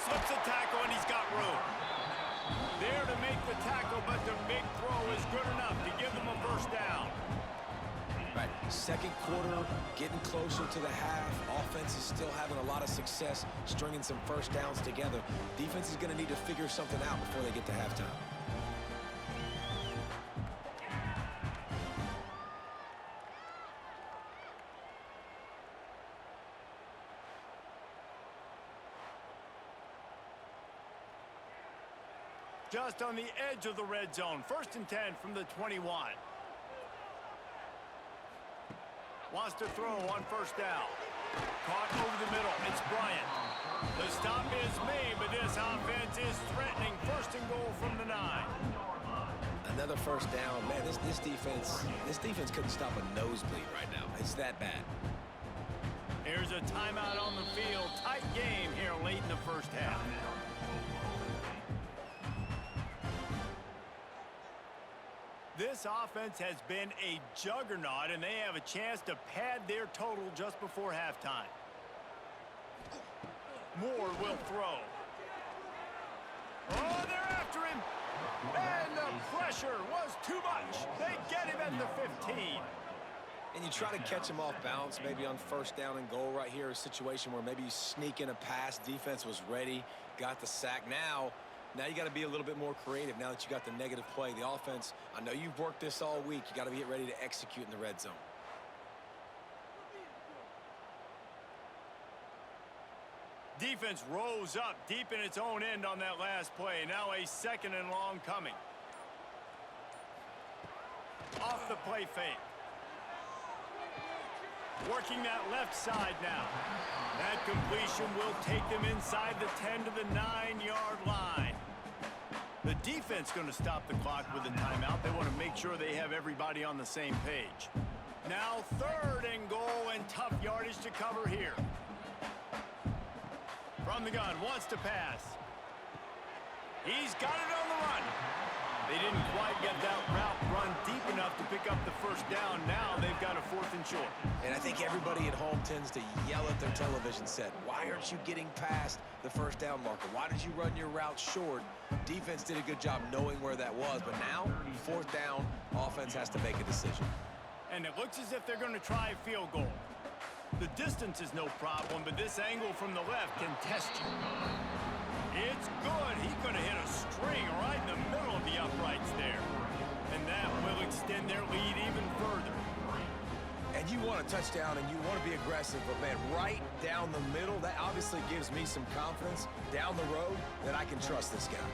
Slips a tackle, and he's got room. There to make the tackle, but the big throw is good enough to give them a first down. Right, second quarter, getting closer to the half. Offense is still having a lot of success stringing some first downs together. Defense is going to need to figure something out before they get to halftime. Just on the edge of the red zone. 1st and 10 from the 21. Wants to throw on first down. Caught over the middle. It's Bryant. The stop is made, but this offense is threatening. 1st and goal from the 9. Another first down. Man, this defense couldn't stop a nosebleed right now. It's that bad. Here's a timeout on the field. Tight game here late in the first half. This offense has been a juggernaut, and they have a chance to pad their total just before halftime. Moore will throw. Oh, they're after him. And the pressure was too much. They get him at the 15. And you try to catch him off balance, maybe on first down and goal right here, a situation where maybe you sneak in a pass. Defense was ready, got the sack. Now you got to be a little bit more creative now that you got the negative play. The offense, I know you've worked this all week. You got to get ready to execute in the red zone. Defense rose up deep in its own end on that last play. Now a 2nd and long coming. Off the play fake. Working that left side now. That completion will take them inside the 10 to the 9-yard line. The defense going to stop the clock with a timeout. They want to make sure they have everybody on the same page. Now 3rd and goal, and tough yardage to cover here. From the gun, wants to pass. He's got it on the run. They didn't quite get that route run deep enough to pick up the first down. Now they've got a 4th and short. And I think everybody at home tends to yell at their television set. Why aren't you getting past the first down marker? Why did you run your route short? Defense did a good job knowing where that was. But now, 4th down, offense has to make a decision. And it looks as if they're going to try a field goal. The distance is no problem, but this angle from the left can test you. It's good. He's going to hit a string right in the middle of the uprights there. And that will extend their lead even further. And you want a touchdown and you want to be aggressive, but man, right down the middle, that obviously gives me some confidence down the road that I can trust this guy.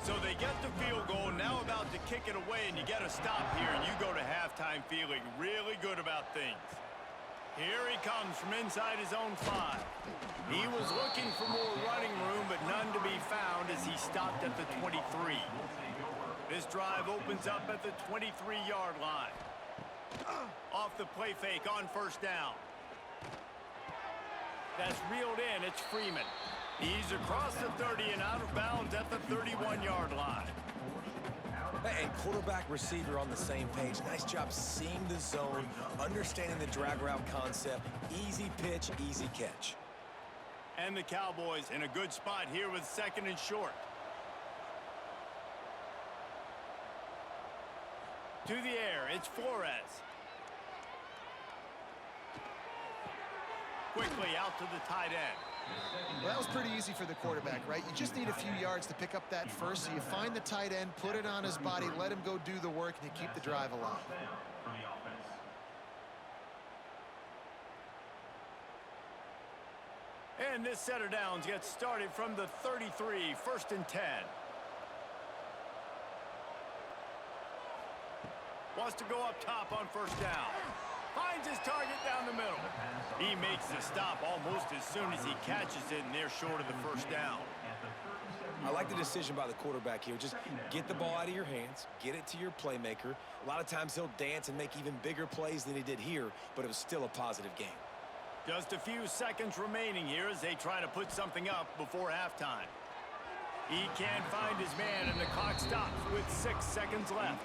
So they get the field goal, now about to kick it away, and you get a stop here, and you go to halftime feeling really good about things. Here he comes from inside his own 5. He was looking for more running room, but none to be found as he stopped at the 23. This drive opens up at the 23-yard line. Off the play fake on first down. That's reeled in. It's Freeman. He's across the 30 and out of bounds at the 31-yard line. And quarterback receiver on the same page. Nice job seeing the zone, understanding the drag route concept. Easy pitch, easy catch. And the Cowboys in a good spot here with 2nd and short. To the air, it's Flores. Quickly out to the tight end. Well, that was pretty easy for the quarterback, right? You just need a few yards to pick up that first, so you find the tight end, put it on his body, let him go do the work, and you keep the drive alive. And this set of downs gets started from the 33, 1st and 10. Wants to go up top on first down. Finds his target down the middle. He makes the stop almost as soon as he catches it, and they're short of the first down. I I like the decision by the quarterback here. Just get the ball out of your hands, get it to your playmaker. A lot of times he'll dance and make even bigger plays than he did here, but it was still a positive game. Just a few seconds remaining here as they try to put something up before halftime. He can't find his man, and the clock stops with 6 seconds left.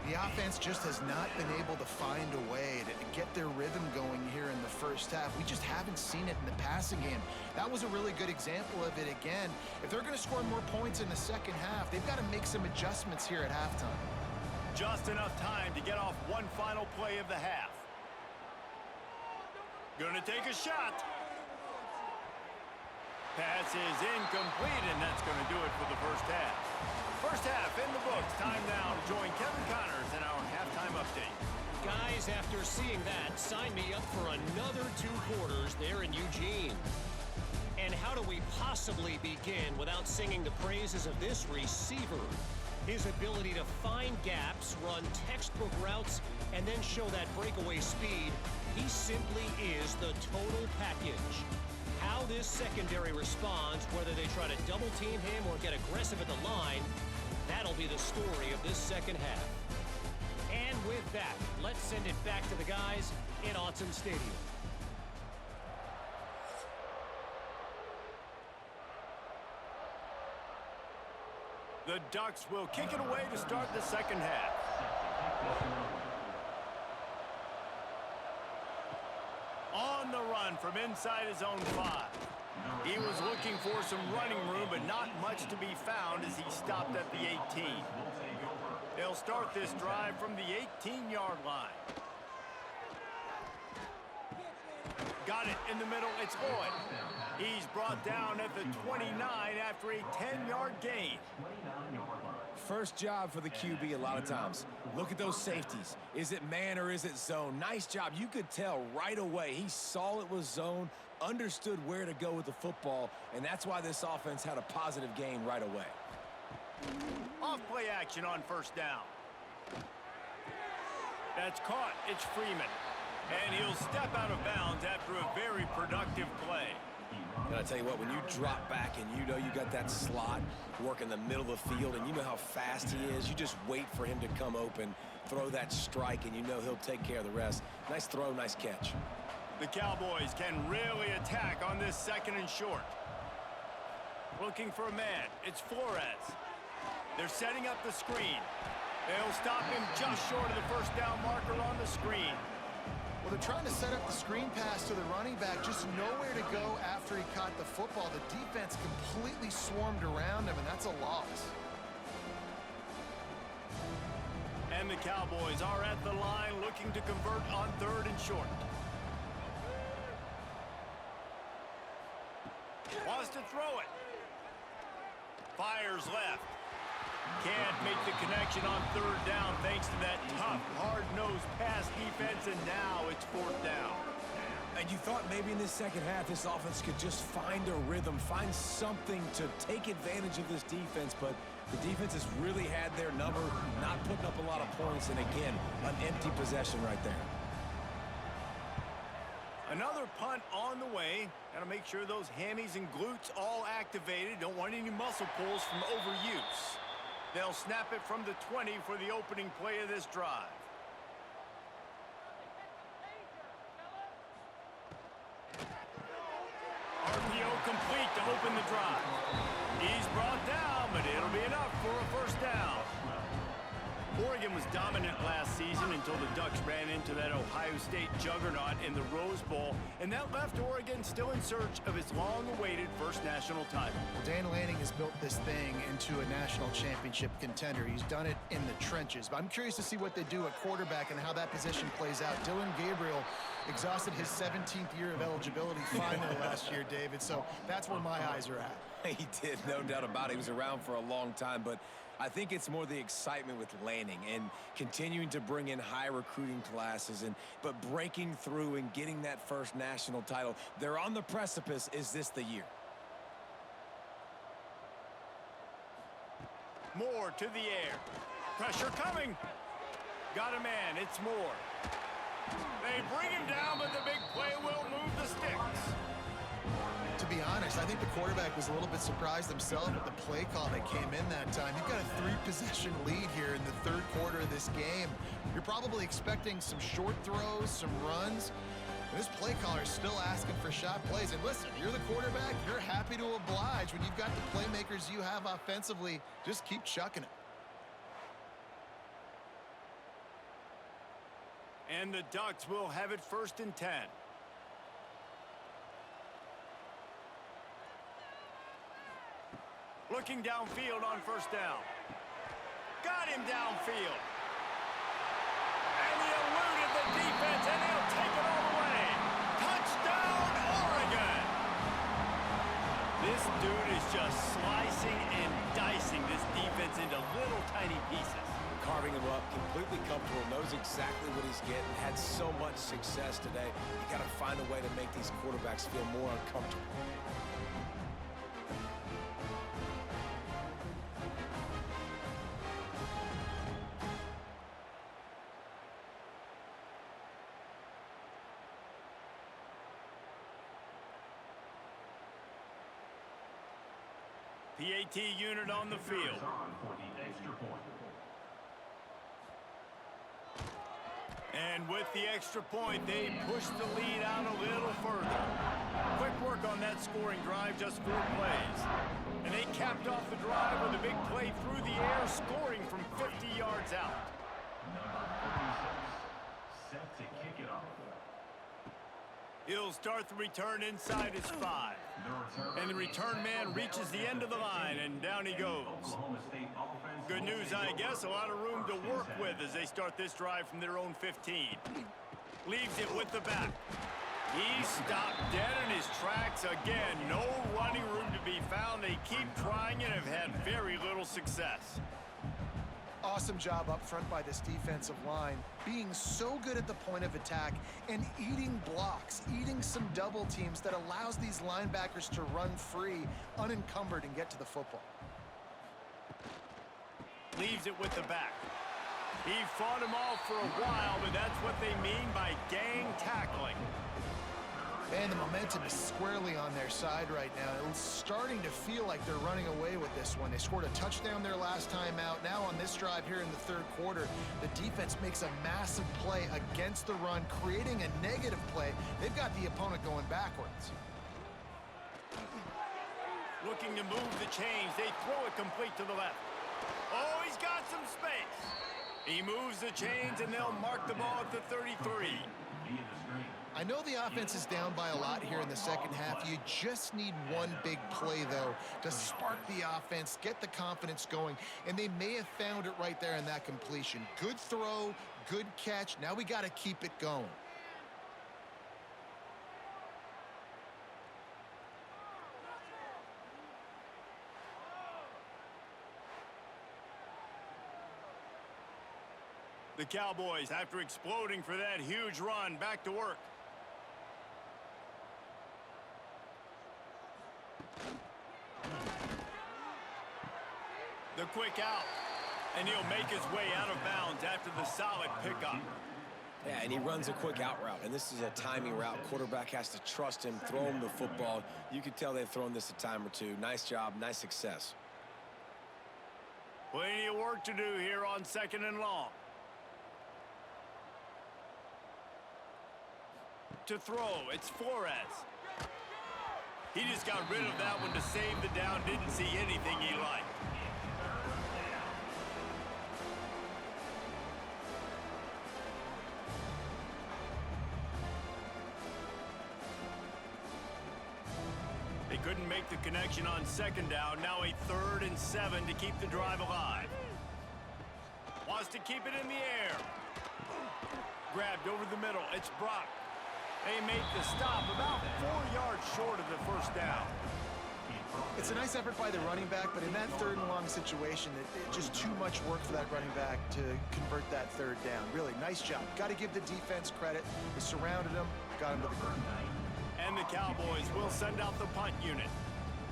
The offense just has not been able to find a way to get their rhythm going here in the first half. We just haven't seen it in the passing game. That was a really good example of it again. If they're going to score more points in the second half, they've got to make some adjustments here at halftime. Just enough time to get off one final play of the half. Gonna take a shot. Pass is incomplete, and that's going to do it for the first half. First half in the books. Time now to join Kevin Connors in our halftime update. Guys, after seeing that, sign me up for another 2 quarters there in Eugene. And how do we possibly begin without singing the praises of this receiver? His ability to find gaps, run textbook routes, and then show that breakaway speed. He simply is the total package. How this secondary responds, whether they try to double team him or get aggressive at the line, that'll be the story of this second half. And with that, let's send it back to the guys in Autzen Stadium. The Ducks will kick it away to start the second half. On the run from inside his own 5. He was looking for some running room, but not much to be found as he stopped at the 18. They'll start this drive from the 18-yard line. Got it in the middle. It's Lloyd. He's brought down at the 29 after a 10-yard gain. First job for the QB a lot of times. Look at those safeties. Is it man or is it zone? Nice job. You could tell right away. He saw it was zone, understood where to go with the football, and that's why this offense had a positive gain right away. Off-play action on first down. That's caught. It's Freeman. And he'll step out of bounds after a very productive play. And I tell you what, when you drop back and you know you got that slot work in the middle of the field and you know how fast he is, you just wait for him to come open, throw that strike, and you know he'll take care of the rest. Nice throw, nice catch. The Cowboys can really attack on this second and short. Looking for a man. It's Flores. They're setting up the screen. They'll stop him just short of the first down marker on the screen. Well, they're trying to set up the screen pass to the running back, just nowhere to go after he caught the football. The defense completely swarmed around him, and that's a loss. And the Cowboys are at the line looking to convert on 3rd and short. Wants to throw it. Fires left. Can't make the connection on 3rd down thanks to that tough, hard-nosed pass defense, and now it's 4th down. And you thought maybe in this second half this offense could just find a rhythm, find something to take advantage of this defense, but the defense has really had their number, not putting up a lot of points, and again, an empty possession right there. Another punt on the way. Got to make sure those hammies and glutes all activated. Don't want any muscle pulls from overuse. They'll snap it from the 20 for the opening play of this drive. RPO complete to open the drive. He's brought down, but it'll be enough for a first down. Oregon was dominant last season until the Ducks ran into that Ohio State juggernaut in the Rose Bowl, and that left Oregon still in search of its long-awaited first national title. Well, Dan Lanning has built this thing into a national championship contender. He's done it in the trenches, but I'm curious to see what they do at quarterback and how that position plays out. Dylan Gabriel exhausted his 17th year of eligibility finally last year, David, so that's where my eyes are at. He did, no doubt about it. He was around for a long time, but I think it's more the excitement with Lanning and continuing to bring in high recruiting classes, but breaking through and getting that first national title. They're on the precipice. Is this the year? Moore to the air. Pressure coming. Got a man. It's Moore. They bring him down, but the big play will move the sticks. To be honest, I think the quarterback was a little bit surprised himself with the play call that came in that time. You've got a 3-possession lead here in the third quarter of this game. You're probably expecting some short throws, some runs. And this play caller is still asking for shot plays. And listen, you're the quarterback. You're happy to oblige when you've got the playmakers you have offensively. Just keep chucking it. And the Ducks will have it 1st and 10. Looking downfield on 1st down. Got him downfield. And he eluded the defense, and he'll take it all the way. Touchdown, Oregon! This dude is just slicing and dicing this defense into little tiny pieces. Carving him up, completely comfortable, knows exactly what he's getting, had so much success today. You got to find a way to make these quarterbacks feel more uncomfortable. PAT unit on the field. On for the extra point. And with the extra point, they push the lead out a little further. Quick work on that scoring drive, just 4 plays. And they capped off the drive with a big play through the air, scoring from 50 yards out. Number 36, set to kick it off. He'll start the return inside his 5. And the return man reaches the end of the line, and down he goes. Good news, I guess, a lot of room to work with as they start this drive from their own 15. Leaves it with the back. He stopped dead in his tracks again. No running room to be found. They keep trying and have had very little success. Awesome job up front by this defensive line, being so good at the point of attack and eating blocks, eating some double teams that allows these linebackers to run free, unencumbered, and get to the football. Leaves it with the back. He fought them all for a while, but that's what they mean by gang tackling. Man, the momentum is squarely on their side right now. It's starting to feel like they're running away with this one. They scored a touchdown their last time out. Now on this drive here in the third quarter, the defense makes a massive play against the run, creating a negative play. They've got the opponent going backwards. Looking to move the chains. They throw it complete to the left. Oh, he's got some space. He moves the chains, and they'll mark the ball at the 33. I know the offense is down by a lot here in the second half. You just need one big play, though, to spark the offense, get the confidence going, and they may have found it right there in that completion. Good throw, good catch. Now we got to keep it going. The Cowboys, after exploding for that huge run, back to work. The quick out, and he'll make his way out of bounds after the solid pickup. Yeah, and he runs a quick out route, and this is a timing route. Quarterback has to trust him, throw him the football. You can tell they've thrown this a time or two. Nice job, nice success. Plenty of work to do here on 2nd and long. To throw, it's Flores. He just got rid of that one to save the down, didn't see anything he liked. They couldn't make the connection on 2nd down. Now a 3rd and 7 to keep the drive alive. Wants to keep it in the air. Grabbed over the middle. It's Brock. They make the stop about 4 yards short of the 1st down. It's a nice effort by the running back, but in that 3rd and long situation, it just too much work for that running back to convert that 3rd down. Really, nice job. Got to give the defense credit. They surrounded him, got him to the ground. And the Cowboys will send out the punt unit.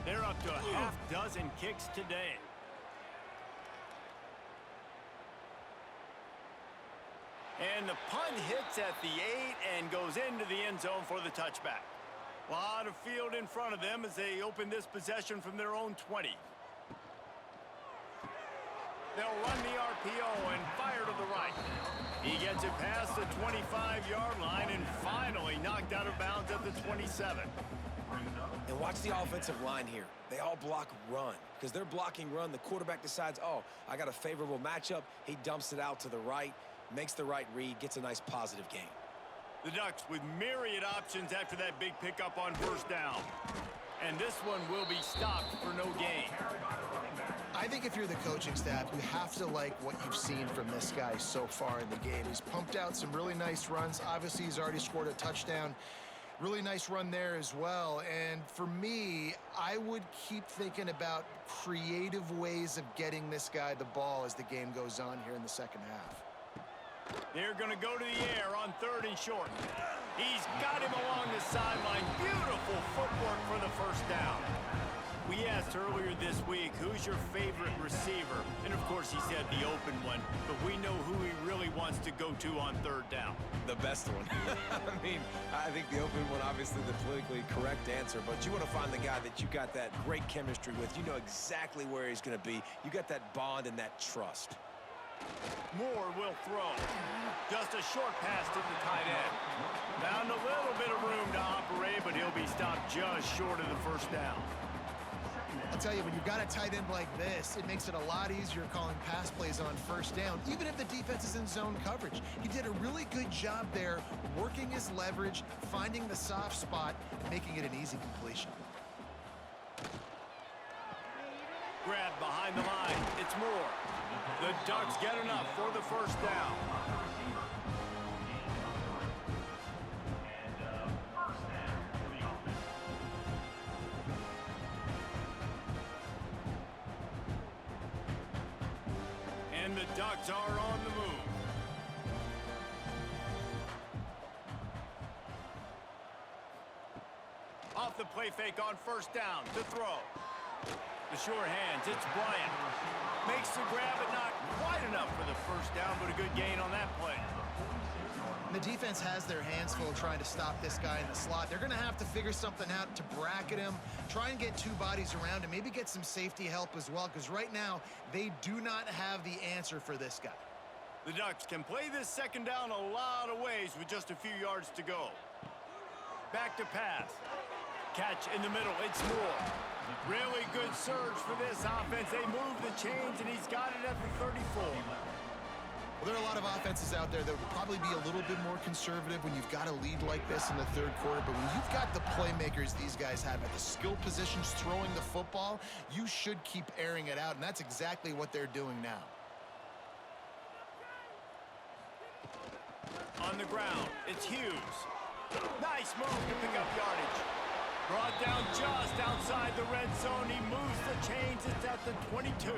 They're up to a half-dozen kicks today. And the punt hits at the 8 and goes into the end zone for the touchback. A lot of field in front of them as they open this possession from their own 20. They'll run the RPO and fire to the right. He gets it past the 25-yard line and finally knocked out of bounds at the 27. And watch the offensive line here. They all block run. Because they're blocking run, the quarterback decides, oh, I got a favorable matchup. He dumps it out to the right, makes the right read, gets a nice positive gain. The Ducks with myriad options after that big pickup on first down. And this one will be stopped for no gain. I think if you're the coaching staff, you have to like what you've seen from this guy so far in the game. He's pumped out some really nice runs. Obviously, he's already scored a touchdown. Really nice run there as well. And for me, I would keep thinking about creative ways of getting this guy the ball as the game goes on here in the second half. They're going to go to the air on 3rd and short. He's got him along the sideline. Beautiful footwork for the first down. We asked earlier this week, who's your favorite receiver? And, of course, he said the open one. But we know who he really wants to go to on 3rd down. The best one. I mean, I think the open one, obviously the politically correct answer. But you want to find the guy that you got that great chemistry with. You know exactly where he's going to be. You got that bond and that trust. Moore will throw. Just a short pass to the tight end. Found a little bit of room to operate, but he'll be stopped just short of the first down. I'll tell you, when you've got a tight end like this, it makes it a lot easier calling pass plays on first down, even if the defense is in zone coverage. He did a really good job there, working his leverage, finding the soft spot, making it an easy completion. Grab behind the line. It's Moore. The Ducks get enough for the first down. And the Ducks are on the move. Off the play fake on first down to throw. The sure hands, it's Bryant. Makes the grab, but not quite enough for the first down, but a good gain on that play. The defense has their hands full trying to stop this guy in the slot. They're going to have to figure something out to bracket him, try and get two bodies around him, maybe get some safety help as well, because right now they do not have the answer for this guy. The Ducks can play this second down a lot of ways with just a few yards to go. Back to pass. Catch in the middle, it's Moore. Really good surge for this offense. They move the chains, and he's got it at the 34. Well, there are a lot of offenses out there that would probably be a little bit more conservative when you've got a lead like this in the third quarter. But when you've got the playmakers these guys have at the skill positions throwing the football, you should keep airing it out, and that's exactly what they're doing now. On the ground, it's Hughes. Nice move to pick up yardage. Brought down just outside the red zone. He moves the chains. It's at the 22.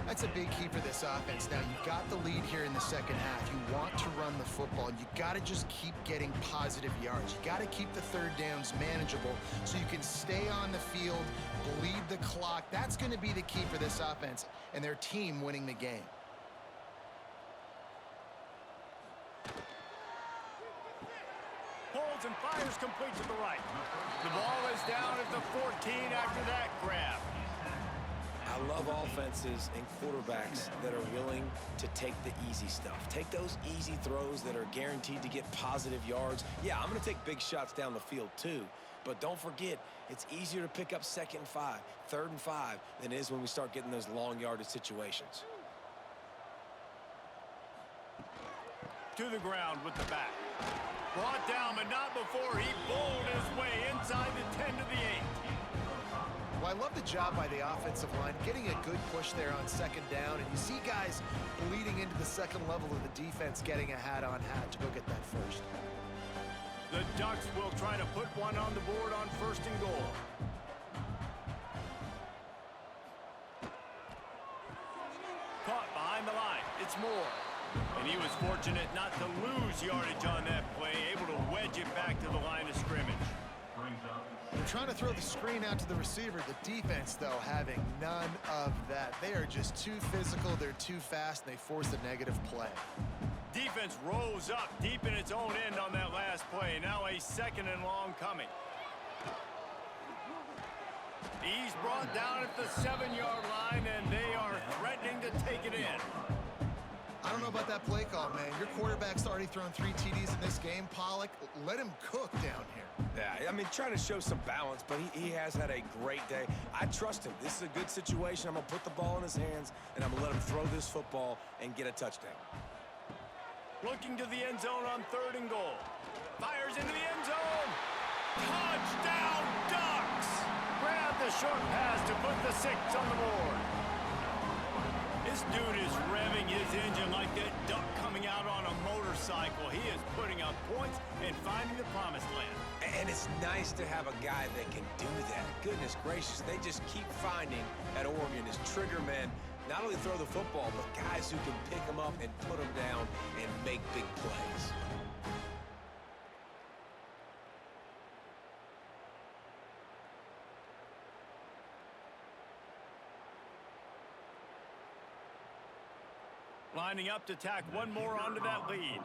That's a big key for this offense. Now, you've got the lead here in the second half. You want to run the football, and you got to just keep getting positive yards. You got to keep the third downs manageable so you can stay on the field, bleed the clock. That's going to be the key for this offense and their team winning the game. Holds and fires complete to the right. The ball is down at the 14 after that grab. I love offenses and quarterbacks that are willing to take the easy stuff. Take those easy throws that are guaranteed to get positive yards. Yeah, I'm going to take big shots down the field too, but don't forget, it's easier to pick up 2nd and 5, 3rd and 5 than it is when we start getting those long yardage situations. To the ground with the back. Brought down, but not before he bowled his way inside the 10 to the 8. Well, I love the job by the offensive line, getting a good push there on second down, and you see guys bleeding into the second level of the defense getting a hat-on-hat to go get that first. The Ducks will try to put one on the board on 1st and goal. Caught behind the line. It's Moore. And he was fortunate not to lose yardage on that play, able to wedge it back to the line of scrimmage. They're trying to throw the screen out to the receiver. The defense, though, having none of that. They are just too physical, they're too fast, and they force a negative play. Defense rose up deep in its own end on that last play. Now a 2nd and long coming. He's brought down at the 7-yard line, and they are threatening to take it in. I don't know about that play call, man. Your quarterback's already thrown 3 TDs in this game, Pollock. Let him cook down here. Yeah, I mean, trying to show some balance, but he has had a great day. I trust him. This is a good situation. I'm going to put the ball in his hands, and I'm going to let him throw this football and get a touchdown. Looking to the end zone on 3rd and goal. Fires into the end zone. Touchdown, Ducks! Grab the short pass to put the 6 on the board. This dude is revving his engine like that duck coming out on a motorcycle. He is putting up points and finding the promised land. And it's nice to have a guy that can do that. Goodness gracious, they just keep finding at Oregon as trigger men. Not only throw the football, but guys who can pick them up and put them down and make big plays. Lining up to tack one more onto that lead.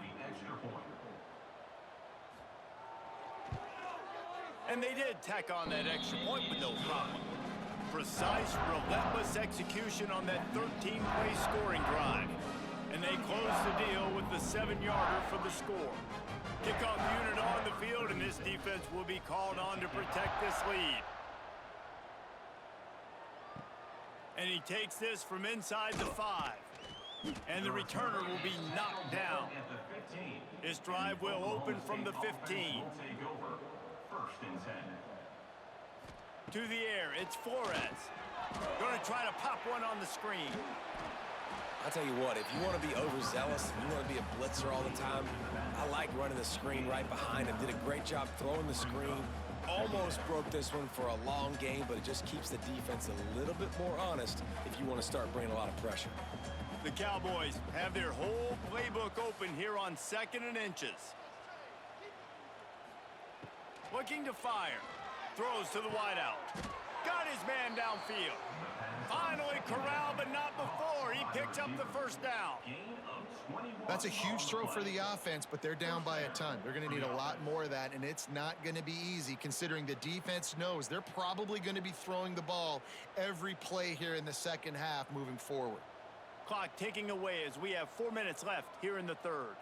And they did tack on that extra point with no problem. Precise, relentless execution on that 13-play scoring drive. And they close the deal with the 7-yarder for the score. Kickoff unit on the field, and this defense will be called on to protect this lead. And he takes this from inside the 5. And the returner will be knocked down. This drive will open from the 15. To the air, it's Flores. Going to try to pop one on the screen. I'll tell you what, if you want to be overzealous and you want to be a blitzer all the time, I like running the screen right behind him. Did a great job throwing the screen. Almost broke this one for a long game, but it just keeps the defense a little bit more honest if you want to start bringing a lot of pressure. The Cowboys have their whole playbook open here on 2nd and inches. Looking to fire. Throws to the wideout. Got his man downfield. Finally corralled, but not before. He picks up the 1st down. That's a huge throw for the offense, but they're down by a ton. They're going to need a lot more of that, and it's not going to be easy considering the defense knows they're probably going to be throwing the ball every play here in the 2nd half moving forward. Clock ticking away as we have 4 minutes left here in the 3rd.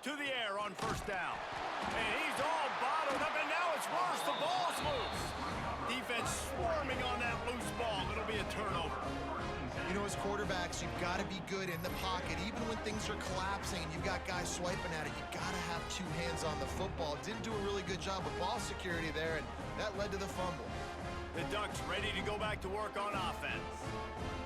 To the air on 1st down. And he's all bottled up, and now it's worse. The ball's loose. Defense swarming on that loose ball. It'll be a turnover. You know, as quarterbacks, you've got to be good in the pocket. Even when things are collapsing and you've got guys swiping at it, you've got to have 2 hands on the football. Didn't do a really good job with ball security there, and that led to the fumble. The Ducks ready to go back to work on offense.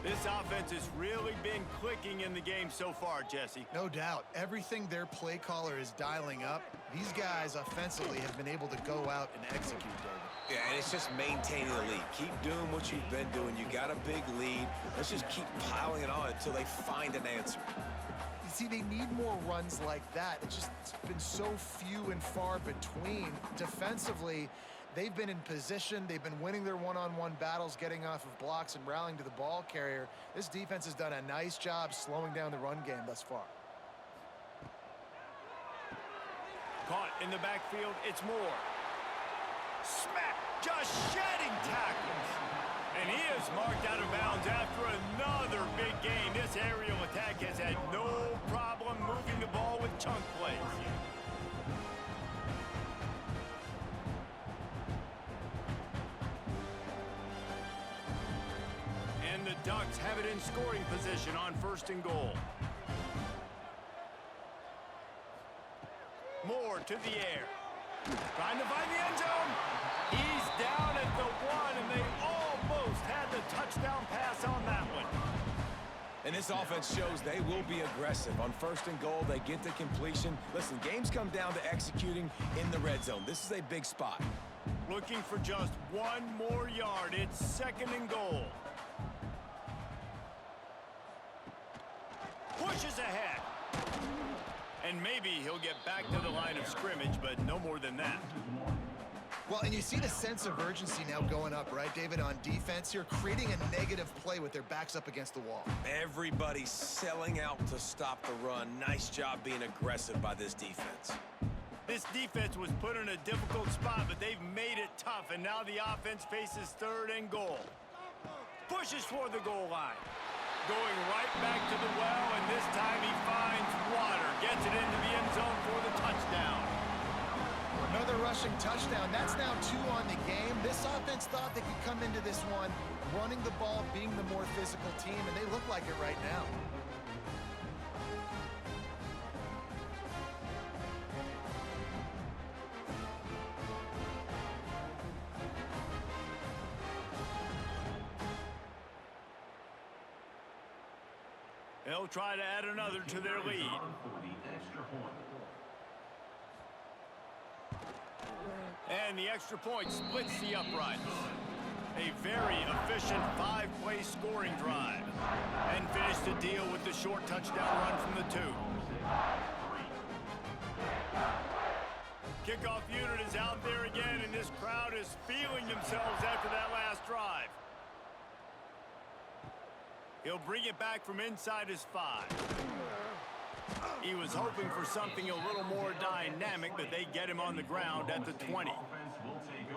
This offense has really been clicking in the game so far, Jesse. No doubt. Everything their play caller is dialing up, these guys offensively have been able to go out and execute, David. Yeah, and it's just maintaining the lead. Keep doing what you've been doing. You got a big lead. Let's just keep piling it on until they find an answer. You see, they need more runs like that. It's been so few and far between. Defensively, they've been in position. They've been winning their one-on-one battles, getting off of blocks and rallying to the ball carrier. This defense has done a nice job slowing down the run game thus far. Caught in the backfield, it's Moore. Smack, just shedding tackles. And he is marked out of bounds after another big game. This aerial attack has had no problem moving the ball with chunk plays. And the Ducks have it in scoring position on 1st and goal. Moore to the air. Trying to find the end zone. He's down at the 1, and they almost had the touchdown pass on that one. And this offense shows they will be aggressive. On 1st and goal, they get the completion. Listen, games come down to executing in the red zone. This is a big spot. Looking for just 1 more yard. It's 2nd and goal. Pushes ahead. And maybe he'll get back to the line of scrimmage, but no more than that. Well, and you see the sense of urgency now going up, right, David, on defense here, creating a negative play with their backs up against the wall. Everybody's selling out to stop the run. Nice job being aggressive by this defense. This defense was put in a difficult spot, but they've made it tough, and now the offense faces 3rd and goal. Pushes for the goal line. Going right back to the well, and this time he finds water. Gets it into the end zone for the touchdown. Another rushing touchdown. That's now 2 on the game. This offense thought they could come into this one running the ball, being the more physical team, and they look like it right now. They'll try to add another to their lead. And the extra point splits the uprights. A very efficient 5-play scoring drive. And finish the deal with the short touchdown run from the 2. Kickoff unit is out there again, and this crowd is feeling themselves after that last drive. He'll bring it back from inside his 5. He was hoping for something a little more dynamic, but they get him on the ground at the 20.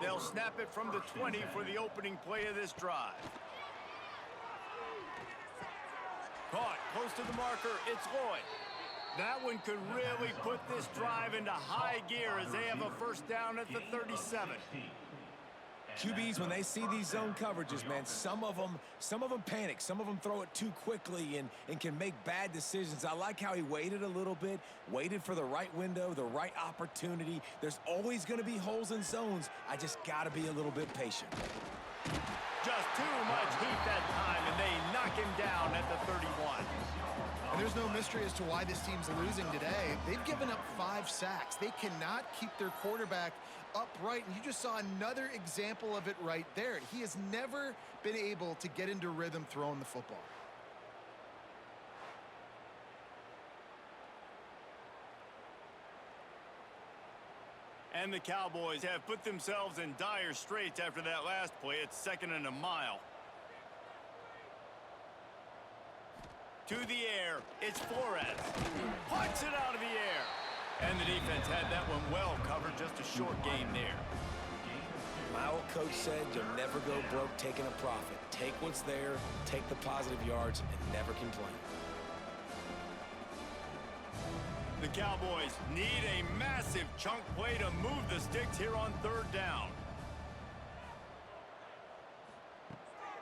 They'll snap it from the 20 for the opening play of this drive. Caught close to the marker. It's Lloyd. That one could really put this drive into high gear as they have a first down at the 37. QBs, when they see these zone coverages, man, some of them panic. Some of them throw it too quickly and can make bad decisions. I like how he waited a little bit, waited for the right window, the right opportunity. There's always going to be holes in zones. I just got to be a little bit patient. Just too much heat that time, and they knock him down at the 31. And there's no mystery as to why this team's losing today. They've given up 5 sacks. They cannot keep their quarterback upright, and you just saw another example of it right there. He has never been able to get into rhythm throwing the football. And the Cowboys have put themselves in dire straits after that last play. It's 2nd and a mile. To the air, it's Flores. Punts it out of the air. And the defense had that one well covered, just a short gain there. My old coach said you'll never go broke taking a profit. Take what's there, take the positive yards, and never complain. The Cowboys need a massive chunk play to move the sticks here on 3rd down.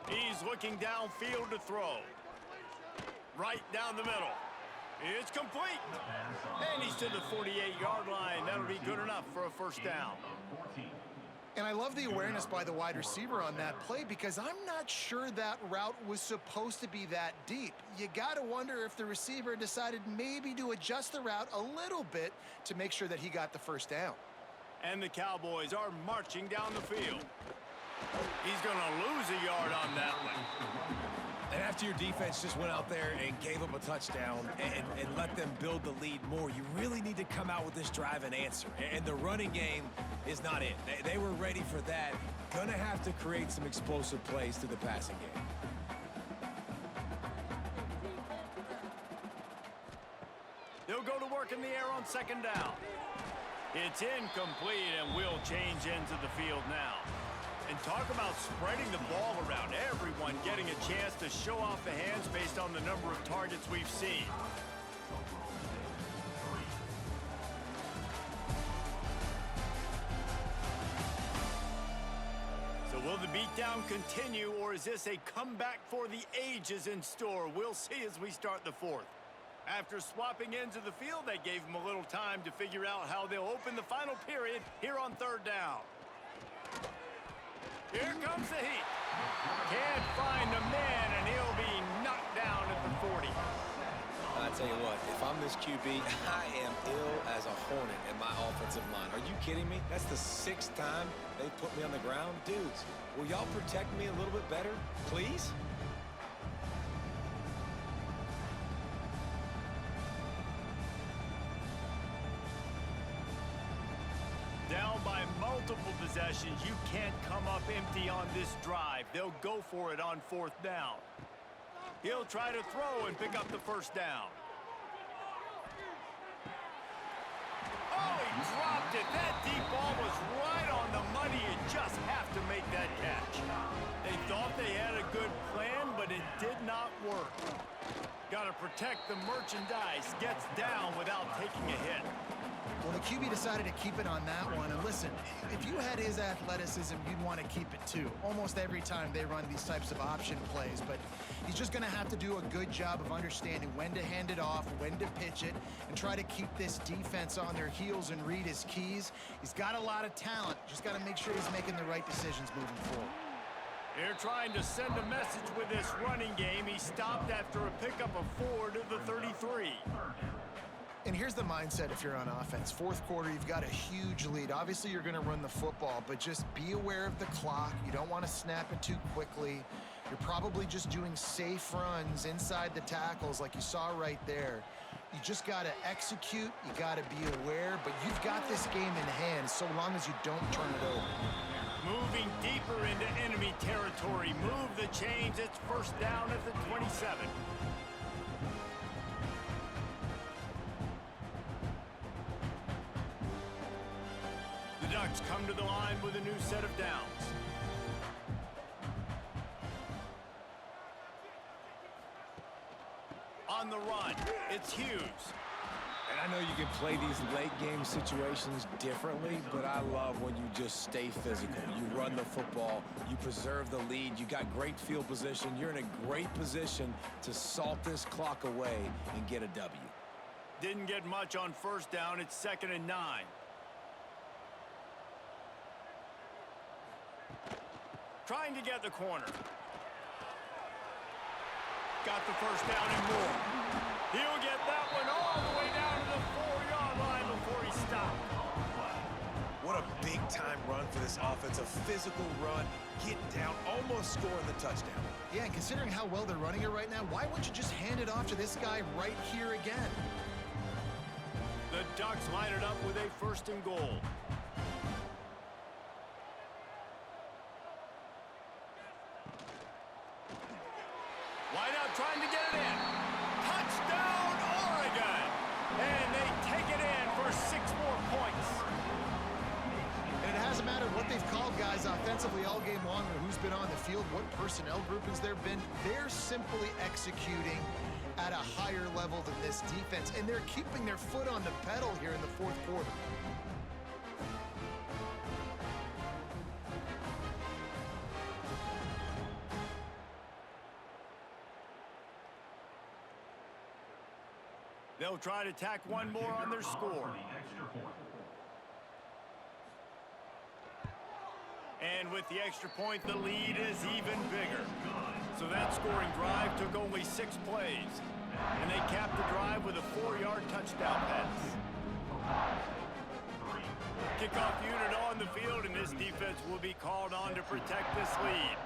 He's looking downfield to throw. Right down the middle. It's complete. And he's to the 48-yard line. That'll be good enough for a first down. And I love the awareness by the wide receiver on that play because I'm not sure that route was supposed to be that deep. You got to wonder if the receiver decided maybe to adjust the route a little bit to make sure that he got the first down. And the Cowboys are marching down the field. He's going to lose a yard on that one. And after your defense just went out there and gave up a touchdown and let them build the lead more, you really need to come out with this drive and answer. And the running game is not it. They were ready for that. Gonna have to create some explosive plays to the passing game. They'll go to work in the air on 2nd down. It's incomplete, and we'll change ends of the field now. And talk about spreading the ball around. Everyone getting a chance to show off the hands based on the number of targets we've seen. So will the beatdown continue, or is this a comeback for the ages in store? We'll see as we start the 4th. After swapping ends of the field, that gave them a little time to figure out how they'll open the final period here on 3rd down. Here comes the heat. Can't find the man, and he'll be knocked down at the 40. I tell you what, if I'm this QB, I am ill as a hornet in my offensive line. Are you kidding me? That's the 6th time they put me on the ground. Dudes, will y'all protect me a little bit better, please? Down by multiple multiple possessions. You can't come up empty on this drive. They'll go for it on 4th down. He'll try to throw and pick up the 1st down. Oh, he dropped it. That deep ball was right on the money. You just have to make that catch. They thought they had a good plan, but it did not work. Got to protect the merchandise. Gets down without taking a hit. Well, the QB decided to keep it on that one. And listen, if you had his athleticism, you'd want to keep it too. Almost every time they run these types of option plays. But he's just going to have to do a good job of understanding when to hand it off, when to pitch it, and try to keep this defense on their heels and read his keys. He's got a lot of talent. Just got to make sure he's making the right decisions moving forward. They're trying to send a message with this running game. He stopped after a pickup of 4 to the 33. And here's the mindset if you're on offense. 4th quarter, you've got a huge lead. Obviously, you're going to run the football, but just be aware of the clock. You don't want to snap it too quickly. You're probably just doing safe runs inside the tackles like you saw right there. You just got to execute. You got to be aware, but you've got this game in hand so long as you don't turn it over. Moving deeper into enemy territory. Move the chains. It's 1st down at the 27. The Ducks come to the line with a new set of downs. On the run, it's Hughes. And I know you can play these late game situations differently, but I love when you just stay physical. You run the football, you preserve the lead, you got great field position, you're in a great position to salt this clock away and get a W. Didn't get much on 1st down. It's 2nd and 9. Trying to get the corner. Got the 1st down and more. He'll get that one all the way down to the 4-yard line before he stopped. What a big-time run for this offense. A physical run, get down, almost scoring the touchdown. Yeah, and considering how well they're running it right now, why wouldn't you just hand it off to this guy right here again? The Ducks line it up with a 1st and goal. Wideout trying to get it in. Touchdown, Oregon! And they take it in for 6 more points. And it hasn't mattered what they've called guys offensively all game long or who's been on the field, what personnel groupings there been. They're simply executing at a higher level than this defense, and they're keeping their foot on the pedal here in the 4th quarter. They'll try to tack one more on their score. And with the extra point, the lead is even bigger. So that scoring drive took only 6 plays. And they capped the drive with a 4-yard touchdown pass. Kickoff unit on the field, and this defense will be called on to protect this lead.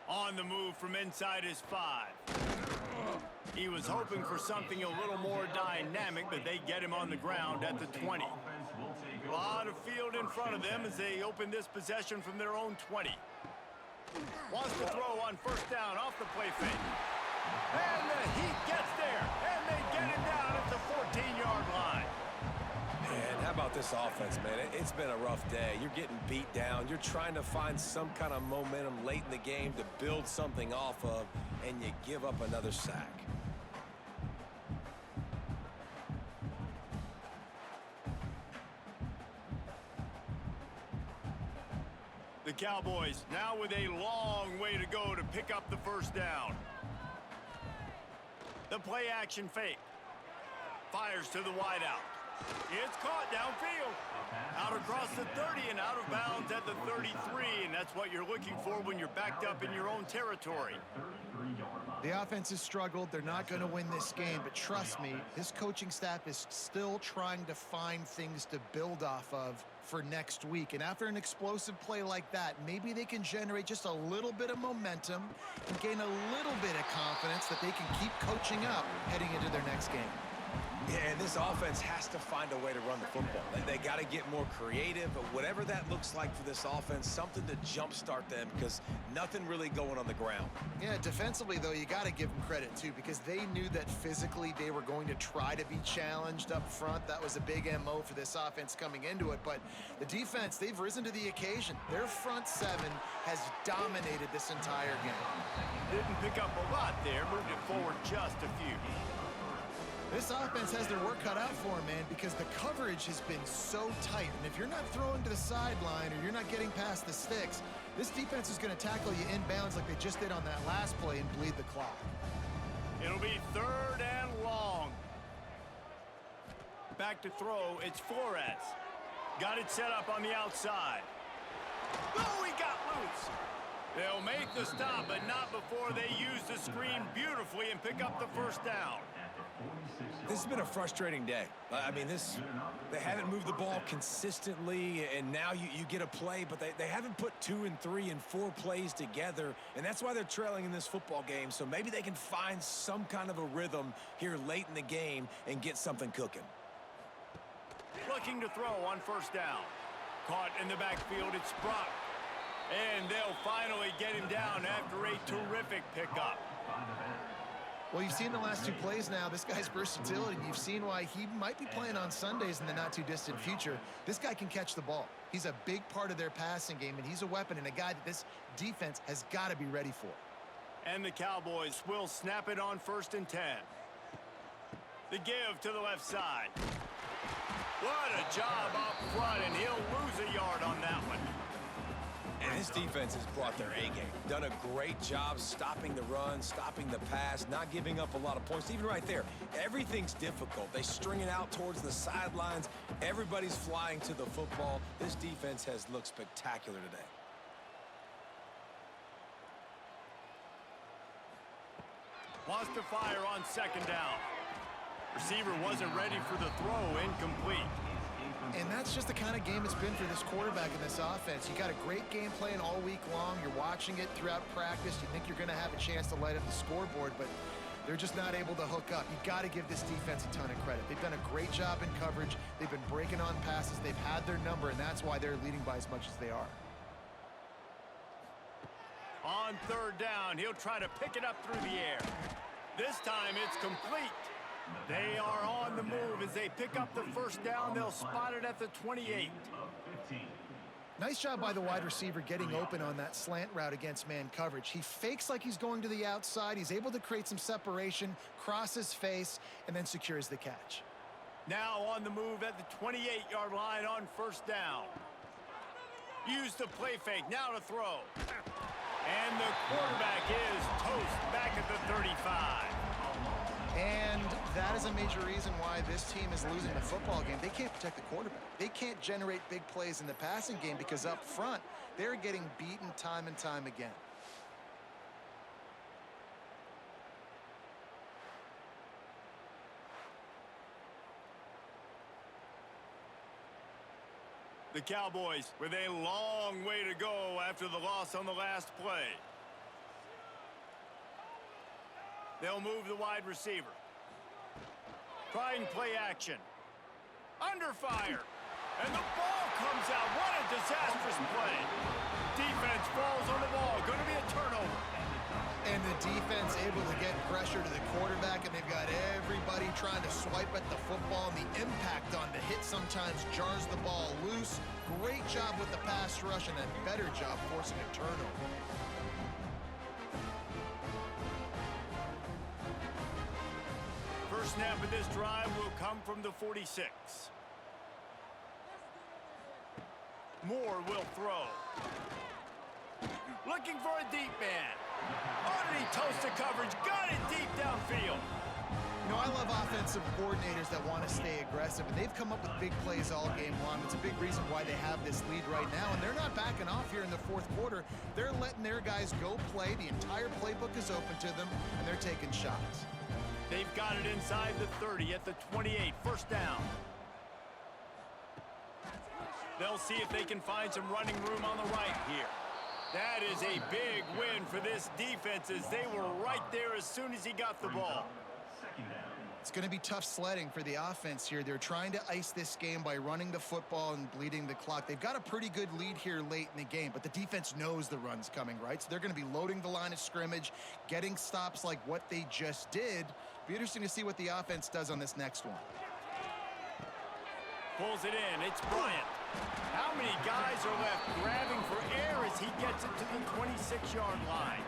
On the move from inside his 5. He was hoping for something a little more dynamic, but they get him on the ground at the 20. A lot of field in front of them as they open this possession from their own 20. Wants to throw on 1st down off the play fake. And the Heat gets there, and they get him down at the 14-yard line. Man, how about this offense, man? It's been a rough day. You're getting beat down. You're trying to find some kind of momentum late in the game to build something off of, and you give up another sack. The Cowboys now with a long way to go to pick up the 1st down. The play action fake. Fires to the wideout. It's caught downfield. Out across the 30 and out of bounds at the 33, and that's what you're looking for when you're backed up in your own territory. The offense has struggled. They're not going to win this game, but trust me, this coaching staff is still trying to find things to build off of for next week. And after an explosive play like that, maybe they can generate just a little bit of momentum and gain a little bit of confidence that they can keep coaching up heading into their next game. Yeah, and this offense has to find a way to run the football. They got to get more creative, but whatever that looks like for this offense, something to jumpstart them because nothing really going on the ground. Yeah, defensively, though, you got to give them credit, too, because they knew that physically they were going to try to be challenged up front. That was a big MO for this offense coming into it, but the defense, they've risen to the occasion. Their front seven has dominated this entire game. Didn't pick up a lot there, moved it forward just a few. This offense has their work cut out for them, man, because the coverage has been so tight. And if you're not throwing to the sideline or you're not getting past the sticks, this defense is going to tackle you inbounds like they just did on that last play and bleed the clock. It'll be 3rd and long. Back to throw, it's Flores. Got it set up on the outside. Oh, he got loose. They'll make the stop, but not before they use the screen beautifully and pick up the first down. This has been a frustrating day. I mean, they haven't moved the ball consistently, and now you get a play, but they haven't put 2 and 3 and 4 plays together, and that's why they're trailing in this football game. So maybe they can find some kind of a rhythm here late in the game and get something cooking. Looking to throw on first down. Caught in the backfield, it's Brock. And they'll finally get him down after a terrific pickup. Well, you've seen the last 2 plays now. This guy's versatility. You've seen why he might be playing on Sundays in the not-too-distant future. This guy can catch the ball. He's a big part of their passing game, and he's a weapon and a guy that this defense has got to be ready for. And the Cowboys will snap it on 1st and 10. The give to the left side. What a job up front, and he'll lose a yard on that one. And this defense has brought their A-game. Done a great job stopping the run, stopping the pass, not giving up a lot of points. Even right there, everything's difficult. They string it out towards the sidelines. Everybody's flying to the football. This defense has looked spectacular today. Wants to fire on 2nd down. Receiver wasn't ready for the throw, incomplete. And that's just the kind of game it's been for this quarterback in this offense. You got a great game plan all week long. You're watching it throughout practice. You think you're going to have a chance to light up the scoreboard, but they're just not able to hook up. You got to give this defense a ton of credit. They've done a great job in coverage. They've been breaking on passes. They've had their number, and that's why they're leading by as much as they are. On 3rd down, he'll try to pick it up through the air. This time it's complete. They are on the move as they pick up the first down. They'll spot it at the 28. Nice job by the wide receiver getting open on that slant route against man coverage. He fakes like he's going to the outside. He's able to create some separation, cross his face, and then secures the catch. Now on the move at the 28-yard line on 1st down. Use the play fake, now to throw. And the quarterback is toast back at the 35. And that is a major reason why this team is losing the football game. They can't protect the quarterback. They can't generate big plays in the passing game because up front, they're getting beaten time and time again. The Cowboys with a long way to go after the loss on the last play. They'll move the wide receiver. Trying play action. Under fire. And the ball comes out. What a disastrous play. Defense falls on the ball. Going to be a turnover. And the defense able to get pressure to the quarterback, and they've got everybody trying to swipe at the football. And the impact on the hit sometimes jars the ball loose. Great job with the pass rush and a better job forcing a turnover. First snap of this drive will come from the 46. Moore will throw. Looking for a deep man. Underneath toast to coverage. Got it deep downfield. You know, I love offensive coordinators that want to stay aggressive, and they've come up with big plays all game long. It's a big reason why they have this lead right now, and they're not backing off here in the 4th quarter. They're letting their guys go play. The entire playbook is open to them, and they're taking shots. They've got it inside the 30 at the 28. First down. They'll see if they can find some running room on the right here. That is a big win for this defense as they were right there as soon as he got the ball. It's going to be tough sledding for the offense here. They're trying to ice this game by running the football and bleeding the clock. They've got a pretty good lead here late in the game, but the defense knows the run's coming, right? So they're going to be loading the line of scrimmage, getting stops like what they just did. Be interesting to see what the offense does on this next one. Pulls it in. It's Bryant. How many guys are left grabbing for air as he gets it to the 26-yard line?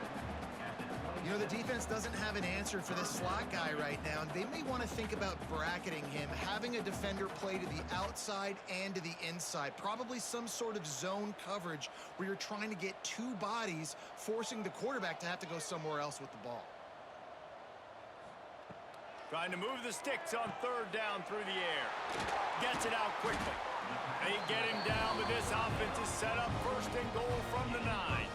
You know, the defense doesn't have an answer for this slot guy right now. They may want to think about bracketing him, having a defender play to the outside and to the inside. Probably some sort of zone coverage where you're trying to get two bodies, forcing the quarterback to have to go somewhere else with the ball. Trying to move the sticks on third down through the air. Gets it out quickly. They get him down, but this offense is set up first and goal from the 9.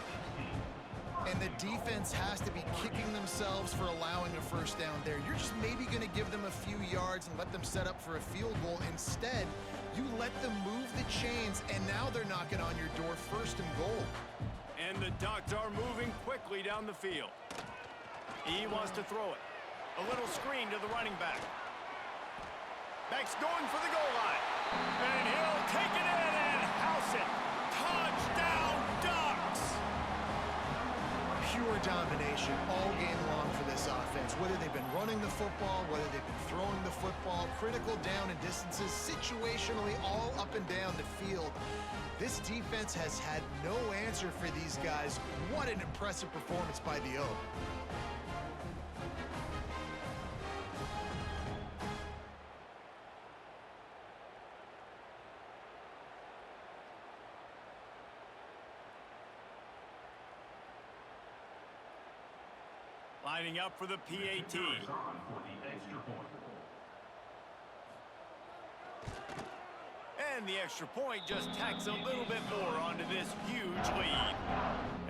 And the defense has to be kicking themselves for allowing a first down there. You're just maybe going to give them a few yards and let them set up for a field goal. Instead, you let them move the chains, and now they're knocking on your door first and goal. And the Ducks are moving quickly down the field. He wants to throw it. A little screen to the running back. Back's going for the goal line. And he'll take it in and house it. Touchdown, Ducks! Pure domination all game long for this offense. Whether they've been running the football, whether they've been throwing the football, critical down and distances, situationally all up and down the field. This defense has had no answer for these guys. What an impressive performance by the O. Lining up for the PAT. And the extra point just tacks a little bit more onto this huge lead.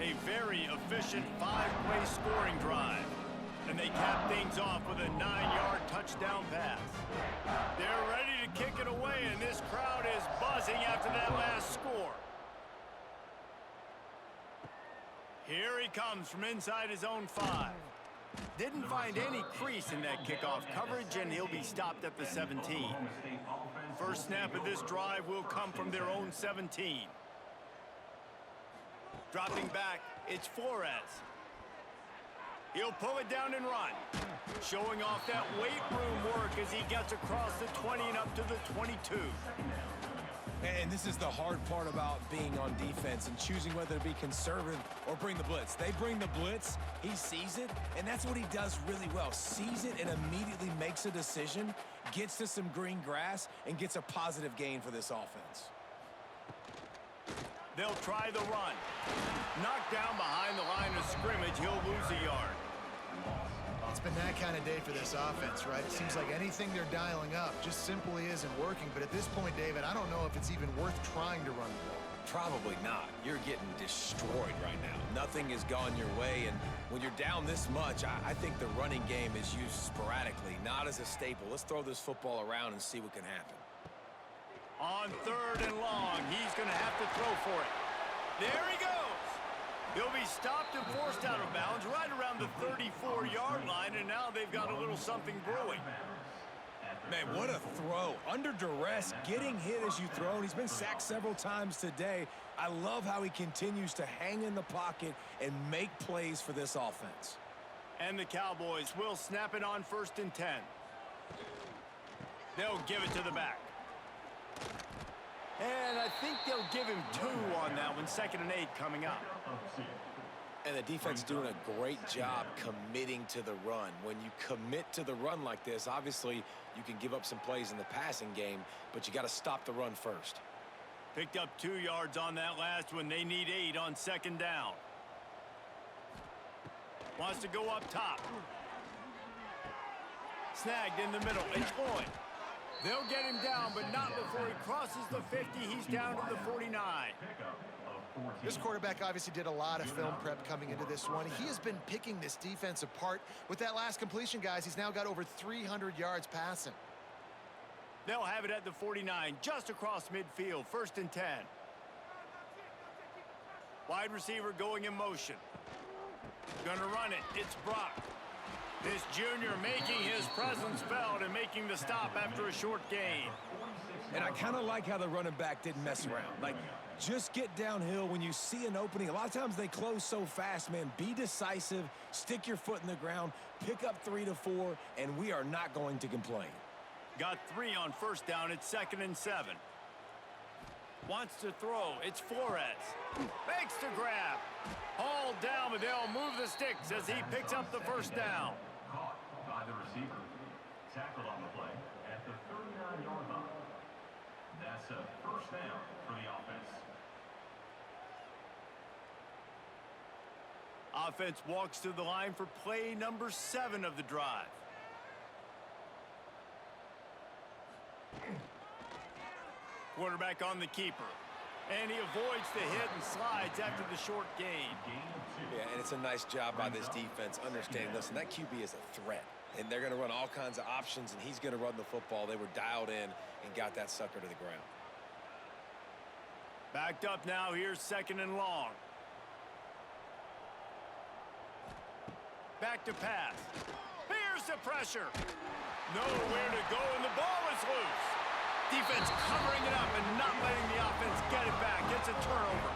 A very efficient 5-play scoring drive. And they cap things off with a 9-yard touchdown pass. They're ready to kick it away, and this crowd is buzzing after that last score. Here he comes from inside his own 5. Didn't find any crease in that kickoff coverage, and he'll be stopped at the 17. First snap of this drive will come from their own 17. Dropping back, it's Flores. He'll pull it down and run. Showing off that weight room work as he gets across the 20 and up to the 22. And this is the hard part about being on defense and choosing whether to be conservative or bring the blitz. They bring the blitz, he sees it, and that's what he does really well. Sees it and immediately makes a decision, gets to some green grass, and gets a positive gain for this offense. They'll try the run. Knocked down behind the line of scrimmage, he'll lose a yard. It's been that kind of day for this offense, right? It seems like anything they're dialing up just simply isn't working. But at this point, David, I don't know if it's even worth trying to run the ball. Probably not. You're getting destroyed right now. Nothing has gone your way, and when you're down this much, I think the running game is used sporadically, not as a staple. Let's throw this football around and see what can happen. On third and long, he's going to have to throw for it. There he goes. He'll be stopped and forced out of bounds right around the 34-yard line, and now they've got a little something brewing. Man, what a throw. Under duress, getting hit as you throw, and he's been sacked several times today. I love how he continues to hang in the pocket and make plays for this offense. And the Cowboys will snap it on 1st and 10. They'll give it to the back. And I think they'll give him 2 on that one. 2nd and 8 coming up. And the defense doing a great job committing to the run. When you commit to the run like this, obviously you can give up some plays in the passing game, but you got to stop the run first. Picked up 2 yards on that last one. They need 8 on 2nd down. Wants to go up top. Snagged in the middle. It's Boyd. They'll get him down, but not before he crosses the 50. He's down to the 49. This quarterback obviously did a lot of film prep coming into this one. He has been picking this defense apart. With that last completion, guys, he's now got over 300 yards passing. They'll have it at the 49, just across midfield, 1st and 10. Wide receiver going in motion. Gonna run it. It's Brock. This junior making his presence felt and making the stop after a short gain. And I kind of like how the running back didn't mess around. Like, just get downhill when you see an opening. A lot of times they close so fast, man. Be decisive, stick your foot in the ground, pick up 3 to 4, and we are not going to complain. Got 3 on first down. It's 2nd and 7. Wants to throw. It's Flores. Makes the grab. Hauled down, but they'll move the sticks as he picks up the first down. Caught by the receiver. Tackled on the play at the 39-yard line. That's a first down for the offense. Offense walks to the line for play number 7 of the drive. Quarterback on the keeper. And he avoids the hit and slides after the short gain. Yeah, and it's a nice job by this defense understanding, listen, that QB is a threat. And they're going to run all kinds of options, and he's going to run the football. They were dialed in and got that sucker to the ground. Backed up now. Here's 2nd and long. Back to pass. Here's the pressure. Nowhere to go, and the ball is loose. Defense covering it up and not letting the offense get it back. It's a turnover.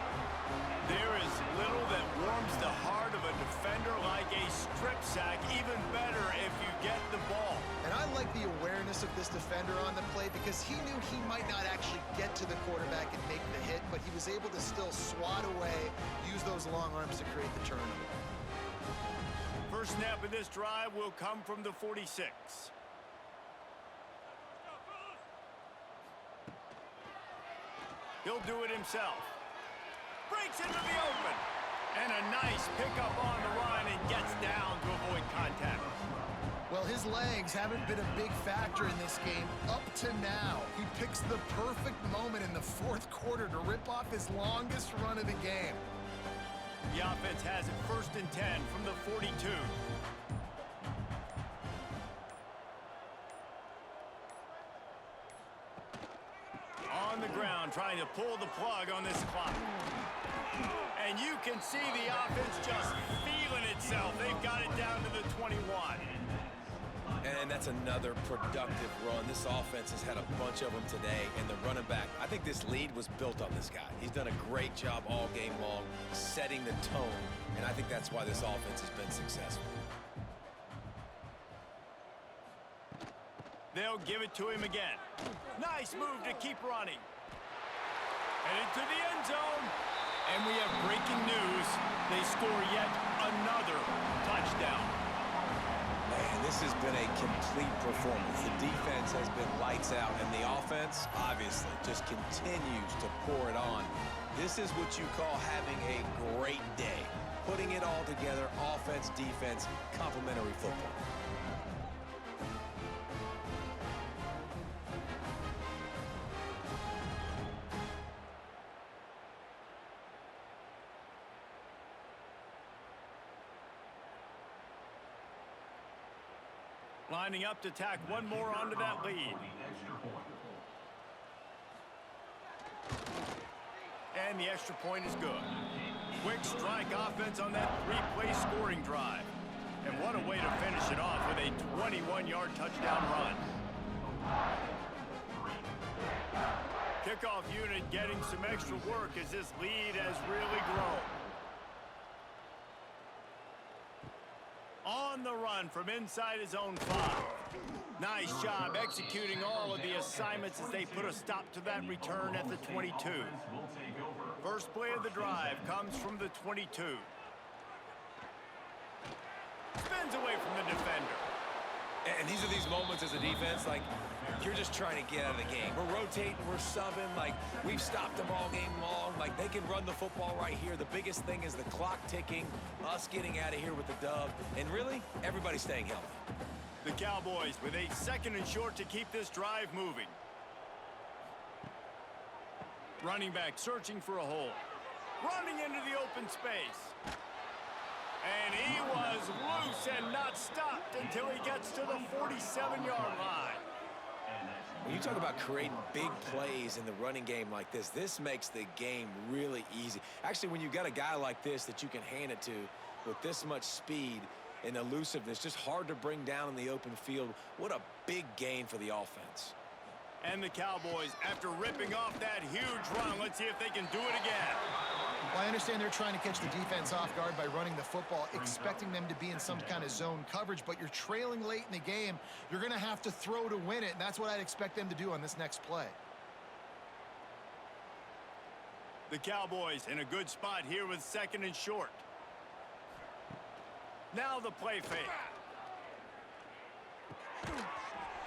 There is little that warms the heart of a defender like a strip sack. Even better if you get the ball. And I like the awareness of this defender on the play because he knew he might not actually get to the quarterback and make the hit, but he was able to still swat away, use those long arms to create the turnover. First snap of this drive will come from the 46. He'll do it himself. Breaks into the open. And a nice pickup on the run and gets down to avoid contact. Well, his legs haven't been a big factor in this game up to now. He picks the perfect moment in the 4th quarter to rip off his longest run of the game. The offense has it 1st and 10 from the 42. On the ground, trying to pull the plug on this clock. And you can see the offense just feeling itself. They've got it down to the 21. And that's another productive run. This offense has had a bunch of them today, and the running back, I think this lead was built on this guy. He's done a great job all game long, setting the tone, and I think that's why this offense has been successful. They'll give it to him again. Nice move to keep running. And into the end zone. And we have breaking news. They score yet another touchdown. Man, this has been a complete performance. The defense has been lights out, and the offense, obviously, just continues to pour it on. This is what you call having a great day. Putting it all together, offense, defense, complementary football. Lining up to tack one more onto that lead. And the extra point is good. Quick strike offense on that 3-play scoring drive. And what a way to finish it off with a 21-yard touchdown run. Kickoff unit getting some extra work as this lead has really grown. On the run from inside his own 5. Nice job executing all of the assignments as they put a stop to that return at the 22. First play of the drive comes from the 22. Spins away from the defender. And these are these moments as a defense, like, you're just trying to get out of the game. We're rotating, we're subbing, like, we've stopped them all game long. Like, they can run the football right here. The biggest thing is the clock ticking, us getting out of here with the dub, and really, everybody staying healthy. The Cowboys with a 2nd and short to keep this drive moving. Running back searching for a hole. Running into the open space. And he was loose and not stopped until he gets to the 47-yard line. When you talk about creating big plays in the running game like this makes the game really easy. Actually, when you've got a guy like this that you can hand it to with this much speed, and elusiveness. Just hard to bring down in the open field. What a big gain for the offense. And the Cowboys, after ripping off that huge run, let's see if they can do it again. Well, I understand they're trying to catch the defense off guard by running the football, expecting them to be in some kind of zone coverage, but you're trailing late in the game. You're going to have to throw to win it, and that's what I'd expect them to do on this next play. The Cowboys in a good spot here with 2nd and short. Now the play fake.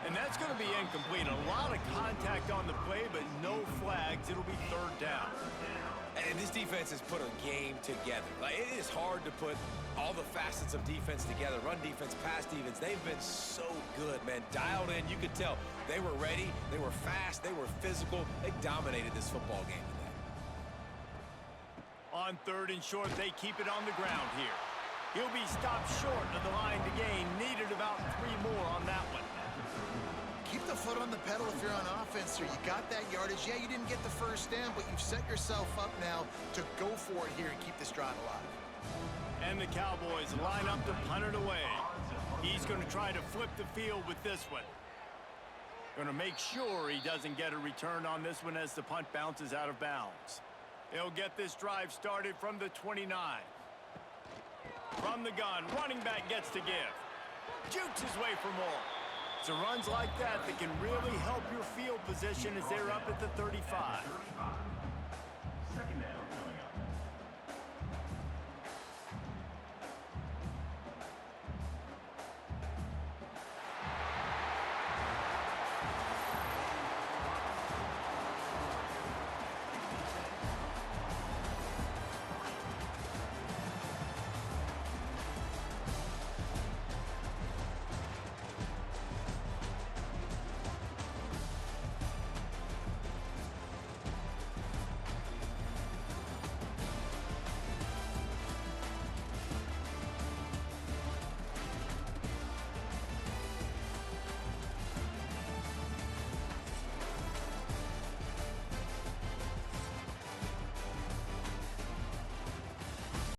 And that's going to be incomplete. A lot of contact on the play, but no flags. It'll be 3rd down. And this defense has put a game together. Like, it is hard to put all the facets of defense together. Run defense, pass defense. They've been so good, man. Dialed in. You could tell they were ready. They were fast. They were physical. They dominated this football game today. On 3rd and short, they keep it on the ground here. He'll be stopped short of the line to gain. Needed about 3 more on that one. Keep the foot on the pedal if you're on offense here. You got that yardage. Yeah, you didn't get the 1st down, but you've set yourself up now to go for it here and keep this drive alive. And the Cowboys line up to punt it away. He's going to try to flip the field with this one. Going to make sure he doesn't get a return on this one as the punt bounces out of bounds. He'll get this drive started from the 29. From the gun, running back gets to give. Jukes his way for more. So runs like that can really help your field position as they're up at the 35.